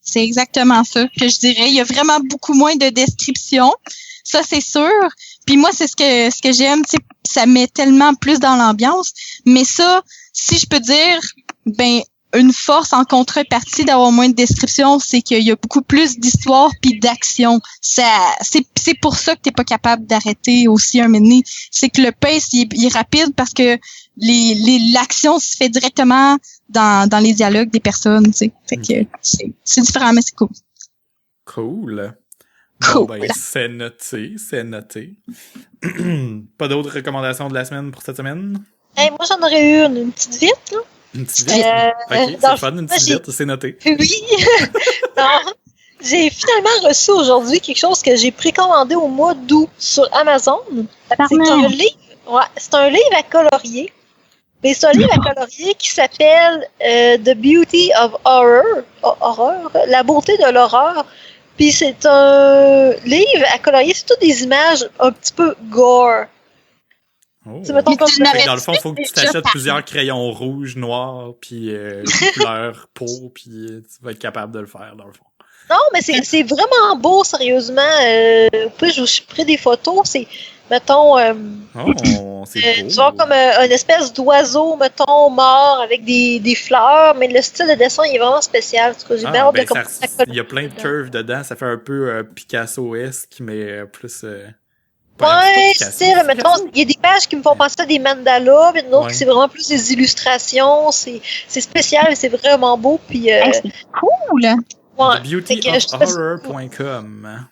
c'est exactement ça que je dirais. Il y a vraiment beaucoup moins de descriptions. Ça, c'est sûr. Puis moi, c'est ce que j'aime, tu sais, ça met tellement plus dans l'ambiance. Mais ça, si je peux dire, ben, une force en contrepartie d'avoir moins de descriptions, c'est qu'il y a beaucoup plus d'histoire puis d'action. C'est pour ça que t'es pas capable d'arrêter aussi un moment donné. C'est que le pace, il est rapide parce que l'action se fait directement dans les dialogues des personnes, tu sais. Fait que c'est différent, mais c'est cool. Cool. Cool. Bon, ben, c'est noté. Pas d'autres recommandations de la semaine pour cette semaine? Hey, moi, j'en aurais eu une petite vite, là. Une petite vite? Ok, c'est fun, une petite vite, c'est noté. Oui. Non. J'ai finalement reçu aujourd'hui quelque chose que j'ai précommandé au mois d'août sur Amazon. C'est un livre. Ouais, c'est un livre à colorier. Mais c'est un livre à colorier qui s'appelle The Beauty of Horror, la beauté de l'horreur. Puis c'est un livre à colorier, c'est toutes des images un petit peu gore. Oh. Dans le fond, il faut que tu t'achètes plusieurs crayons rouges, noirs, puis couleur peau, puis tu vas être capable de le faire, dans le fond. Non, mais c'est vraiment beau, sérieusement. Puis je suis pris des photos, c'est, mettons... c'est beau. Tu vois comme une espèce d'oiseau, mettons, mort avec des fleurs, mais le style de dessin, il est vraiment spécial. En tout cas, j'ai bien hâte de commencer à il y a plein de curves dedans, ça fait un peu Picasso-esque, mais plus... Ouais, style, mettons, il y a des pages qui me font penser à des mandalas, mais d'autres qui c'est vraiment plus des illustrations, c'est spécial, c'est vraiment beau, puis... c'est cool! Ouais, beautyofhorror.com.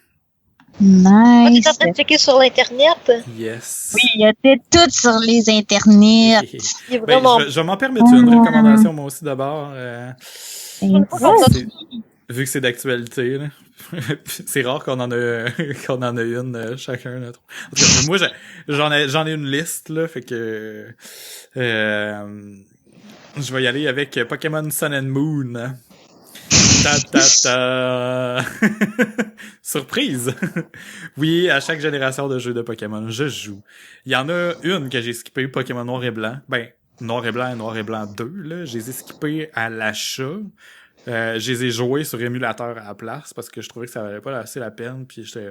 Nice. Tu es en train de checker sur l'internet? Yes. Oui, il y a tout sur les internets. Il est vraiment... je vais m'en permettre une recommandation, moi aussi, d'abord. Vu que c'est d'actualité, là. C'est rare qu'on en a une chacun. Là. En tout cas, moi, j'en ai une liste, là, fait que je vais y aller avec Pokémon Sun and Moon. Surprise! Oui, à chaque génération de jeux de Pokémon, je joue. Il y en a une que j'ai skippé, Pokémon Noir et Blanc. Ben, Noir et Blanc 2, là. Je les ai skippés à l'achat. Je les ai joués sur émulateur à la place parce que je trouvais que ça valait pas assez la peine, puis j'étais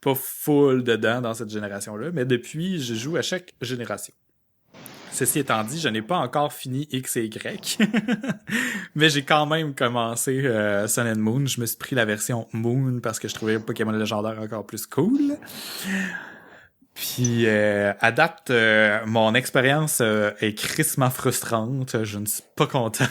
pas full dedans dans cette génération-là, mais depuis, je joue à chaque génération. Ceci étant dit, je n'ai pas encore fini X et Y, mais j'ai quand même commencé Sun and Moon. Je me suis pris la version Moon parce que je trouvais Pokémon légendaire encore plus cool. Puis, à date, mon expérience est crissement frustrante. Je ne suis pas content.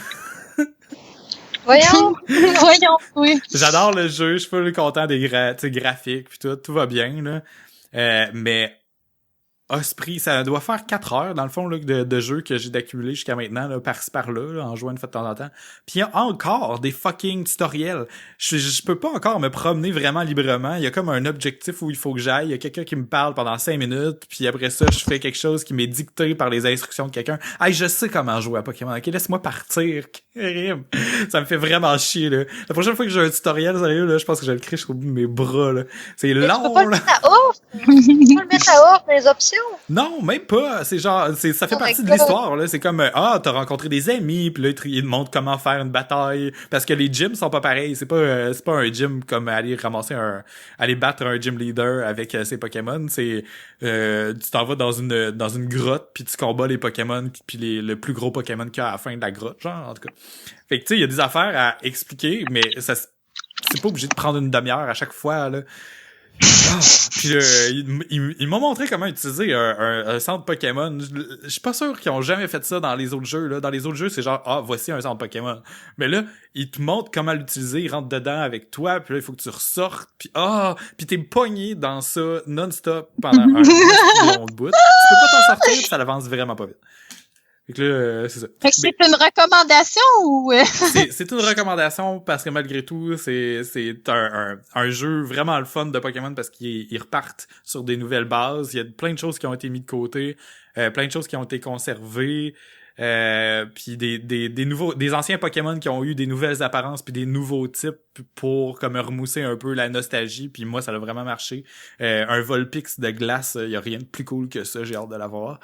Voyons! Voyons, oui. J'adore le jeu, je suis full content des graphiques puis tout va bien, là. Mais Osprey, ça doit faire 4 heures, dans le fond, là, de jeu que j'ai d'accumuler jusqu'à maintenant, là, par-ci par-là, là, en jouant une fois de temps en temps. Puis il y a encore des fucking tutoriels. Je peux pas encore me promener vraiment librement. Il y a comme un objectif où il faut que j'aille. Il y a quelqu'un qui me parle pendant 5 minutes, puis après ça, je fais quelque chose qui m'est dicté par les instructions de quelqu'un. Hey, je sais comment jouer à Pokémon. Ok, laisse-moi partir. Ça me fait vraiment chier, là. La prochaine fois que j'ai un tutoriel, sérieux, là, je pense que je vais le crier jusqu'au bout de mes bras, là. C'est long, tu peux pas là. le mettre à off. Tu peux le mettre à off dans les options. Non, même pas. C'est genre, ça fait partie de l'histoire, là. C'est comme, t'as rencontré des amis, puis là, ils te montrent comment faire une bataille. Parce que les gyms sont pas pareils. C'est pas un gym comme aller battre un gym leader avec ses Pokémon. C'est, tu t'en vas dans une grotte, puis tu combats les Pokémon, puis le plus gros Pokémon qu'il y a à la fin de la grotte, genre, en tout cas. Fait que, tu sais, il y a des affaires à expliquer, mais c'est pas obligé de prendre une demi-heure à chaque fois, là. Puis ils m'ont montré comment utiliser un centre Pokémon. Je suis pas sûr qu'ils ont jamais fait ça dans les autres jeux, là. Dans les autres jeux, c'est genre, voici un centre Pokémon. Mais là, ils te montrent comment l'utiliser, ils rentrent dedans avec toi, puis là, il faut que tu ressortes, puis t'es pogné dans ça non-stop pendant un long bout. Tu peux pas t'en sortir, puis ça avance vraiment pas vite. Fait que là, c'est ça. Fait que c'est une recommandation ou... c'est une recommandation parce que malgré tout, c'est un jeu vraiment le fun de Pokémon parce qu'ils repartent sur des nouvelles bases. Il y a plein de choses qui ont été mises de côté, plein de choses qui ont été conservées. Puis des anciens Pokémon qui ont eu des nouvelles apparences puis des nouveaux types pour comme remousser un peu la nostalgie, puis moi ça a vraiment marché. Un Vulpix de glace, y a rien de plus cool que ça, j'ai hâte de l'avoir.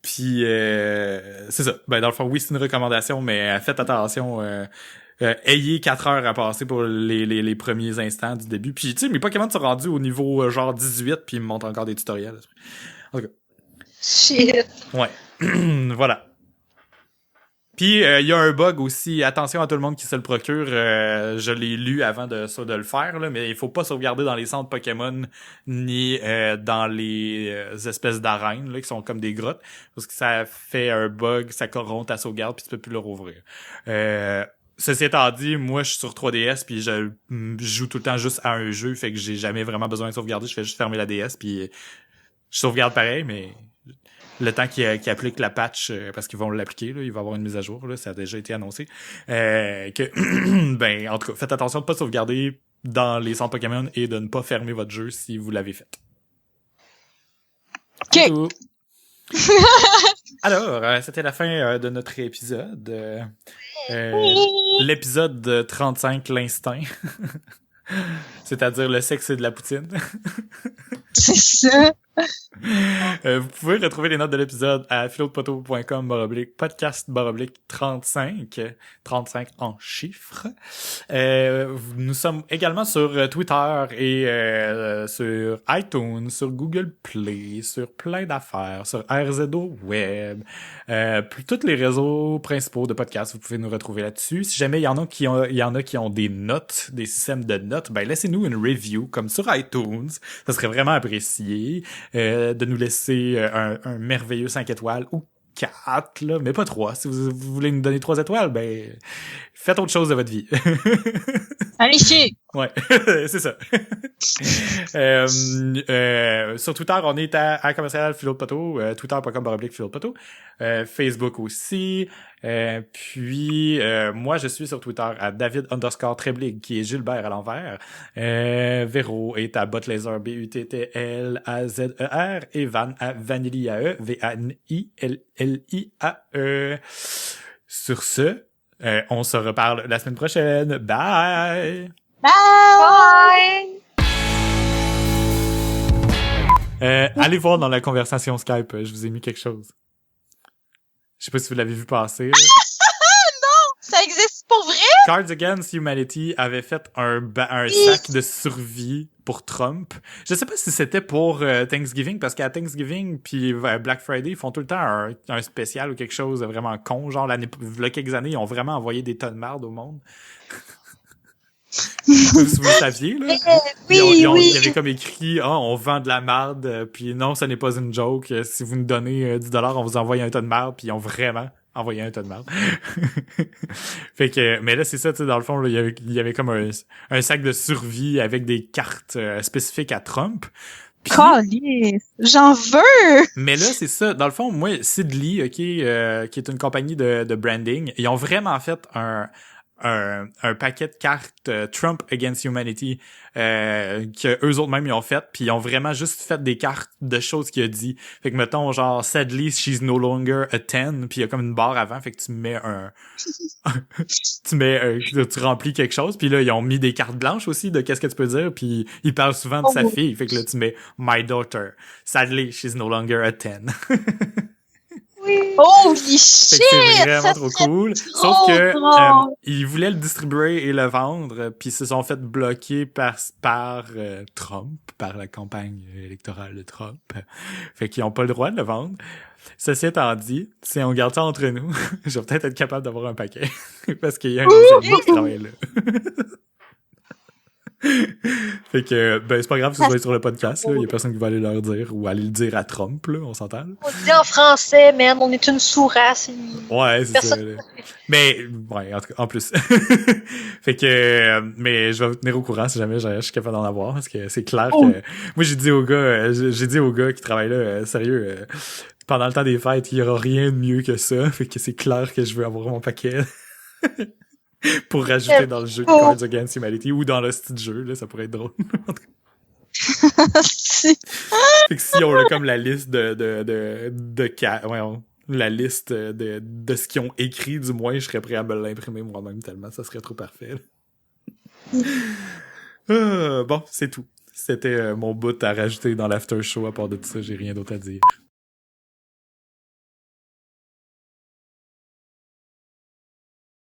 Puis c'est ça. Ben dans le fond oui, c'est une recommandation, mais faites attention. Ayez 4 heures à passer pour les premiers instants du début. Puis tu sais, mes Pokémon sont rendus au niveau genre 18 puis ils me montrent encore des tutoriels. En tout cas. Shit. Ouais. Voilà. Puis il y a un bug aussi, attention à tout le monde qui se le procure, je l'ai lu avant de le faire là, mais il faut pas sauvegarder dans les centres Pokémon ni dans les espèces d'arènes là qui sont comme des grottes parce que ça fait un bug, ça corrompt ta sauvegarde puis tu peux plus le rouvrir. Ceci étant dit, moi je suis sur 3DS puis je joue tout le temps juste à un jeu, fait que j'ai jamais vraiment besoin de sauvegarder, je fais juste fermer la DS puis je sauvegarde pareil, mais le temps qu'ils appliquent la patch, parce qu'ils vont l'appliquer, là, il va y avoir une mise à jour, là, ça a déjà été annoncé, que, ben, en tout cas, faites attention de ne pas sauvegarder dans les centres Pokémon et de ne pas fermer votre jeu si vous l'avez fait. OK. Alors, c'était la fin de notre épisode. L'épisode 35, l'instinct. C'est-à-dire le sexe et de la poutine. C'est ça. Vous pouvez retrouver les notes de l'épisode à philodepoteau.com/podcast/35 35 en chiffres. Nous sommes également sur Twitter et sur iTunes, sur Google Play, sur plein d'affaires, sur RZO Web, tous les réseaux principaux de podcasts, vous pouvez nous retrouver là-dessus. Si jamais il y en a qui ont des notes, des systèmes de notes, ben laissez-nous une review comme sur iTunes, ça serait vraiment apprécié. De nous laisser un merveilleux 5 étoiles ou 4, là, mais pas 3. Si vous voulez nous donner 3 étoiles, ben faites autre chose de votre vie. Allez chier! Ouais, c'est ça. Sur Twitter, on est à commercial Philo de Poteau, twitter.com/Philo de Poteau, Facebook aussi. Puis moi je suis sur Twitter à David_Treblig qui est Gilbert à l'envers. Véro est à Botlaser BUTTLAZER et Van à Vanilliae VANILLIAE. Sur ce, on se reparle la semaine prochaine. Bye! Bye! Allez voir dans la conversation Skype, je vous ai mis quelque chose. Je sais pas si vous l'avez vu passer. Non! Ça existe pour vrai? Cards Against Humanity avait fait un sac de survie pour Trump. Je sais pas si c'était pour Thanksgiving, parce qu'à Thanksgiving puis Black Friday, ils font tout le temps un spécial ou quelque chose de vraiment con. Genre, il y a quelques années, ils ont vraiment envoyé des tonnes de marde au monde. Vous le saviez, là? Il y avait comme écrit, on vend de la marde, puis non, ça n'est pas une joke. Si vous nous donnez $10, on vous envoie un tonne de marde, puis ils ont vraiment envoyé un tonne de marde. Fait que, mais là, c'est ça, tu sais, dans le fond, là, il y avait comme un sac de survie avec des cartes spécifiques à Trump. Calice, j'en veux! Mais là, c'est ça. Dans le fond, moi, Sidley, OK, qui est une compagnie de branding, ils ont vraiment fait un paquet de cartes Trump Against Humanity que eux autres même ils ont fait, puis ils ont vraiment juste fait des cartes de choses qu'il a dit. Fait que mettons genre sadly she's no longer a 10, puis il y a comme une barre avant, fait que tu mets tu remplis quelque chose, puis là ils ont mis des cartes blanches aussi de qu'est-ce que tu peux dire, puis ils parlent souvent de sa fille, fait que là tu mets my daughter sadly she's no longer a 10. Holy shit! C'est vraiment trop cool. Sauf que ils voulaient le distribuer et le vendre, puis ils se sont fait bloquer par Trump, par la campagne électorale de Trump. Fait qu'ils ont pas le droit de le vendre. Ceci étant dit, si on garde ça entre nous, je vais peut-être être capable d'avoir un paquet. Parce qu'il y a un des amis qui travaille là. Fait que, c'est pas grave si ça va être sur le podcast, là. Il y a personne qui va aller leur dire, ou aller le dire à Trump, là, on s'entend. Là. On dit en français, man, on est une sous-race. Ouais, c'est ça. Là. Mais, ouais, en tout cas, en plus. Fait que, mais je vais vous tenir au courant si jamais je suis capable d'en avoir, parce que c'est clair que, moi j'ai dit au gars qui travaille là, sérieux, pendant le temps des fêtes, il y aura rien de mieux que ça, fait que c'est clair que je veux avoir mon paquet. Pour rajouter dans le jeu de Cards Against Humanity ou dans le style jeu, là, ça pourrait être drôle. Fait que si on a comme la liste la liste de ce qu'ils ont écrit, du moins, je serais prêt à me l'imprimer moi-même tellement ça serait trop parfait. Bon, c'est tout. C'était mon bout à rajouter dans l'after show. À part de tout ça, j'ai rien d'autre à dire.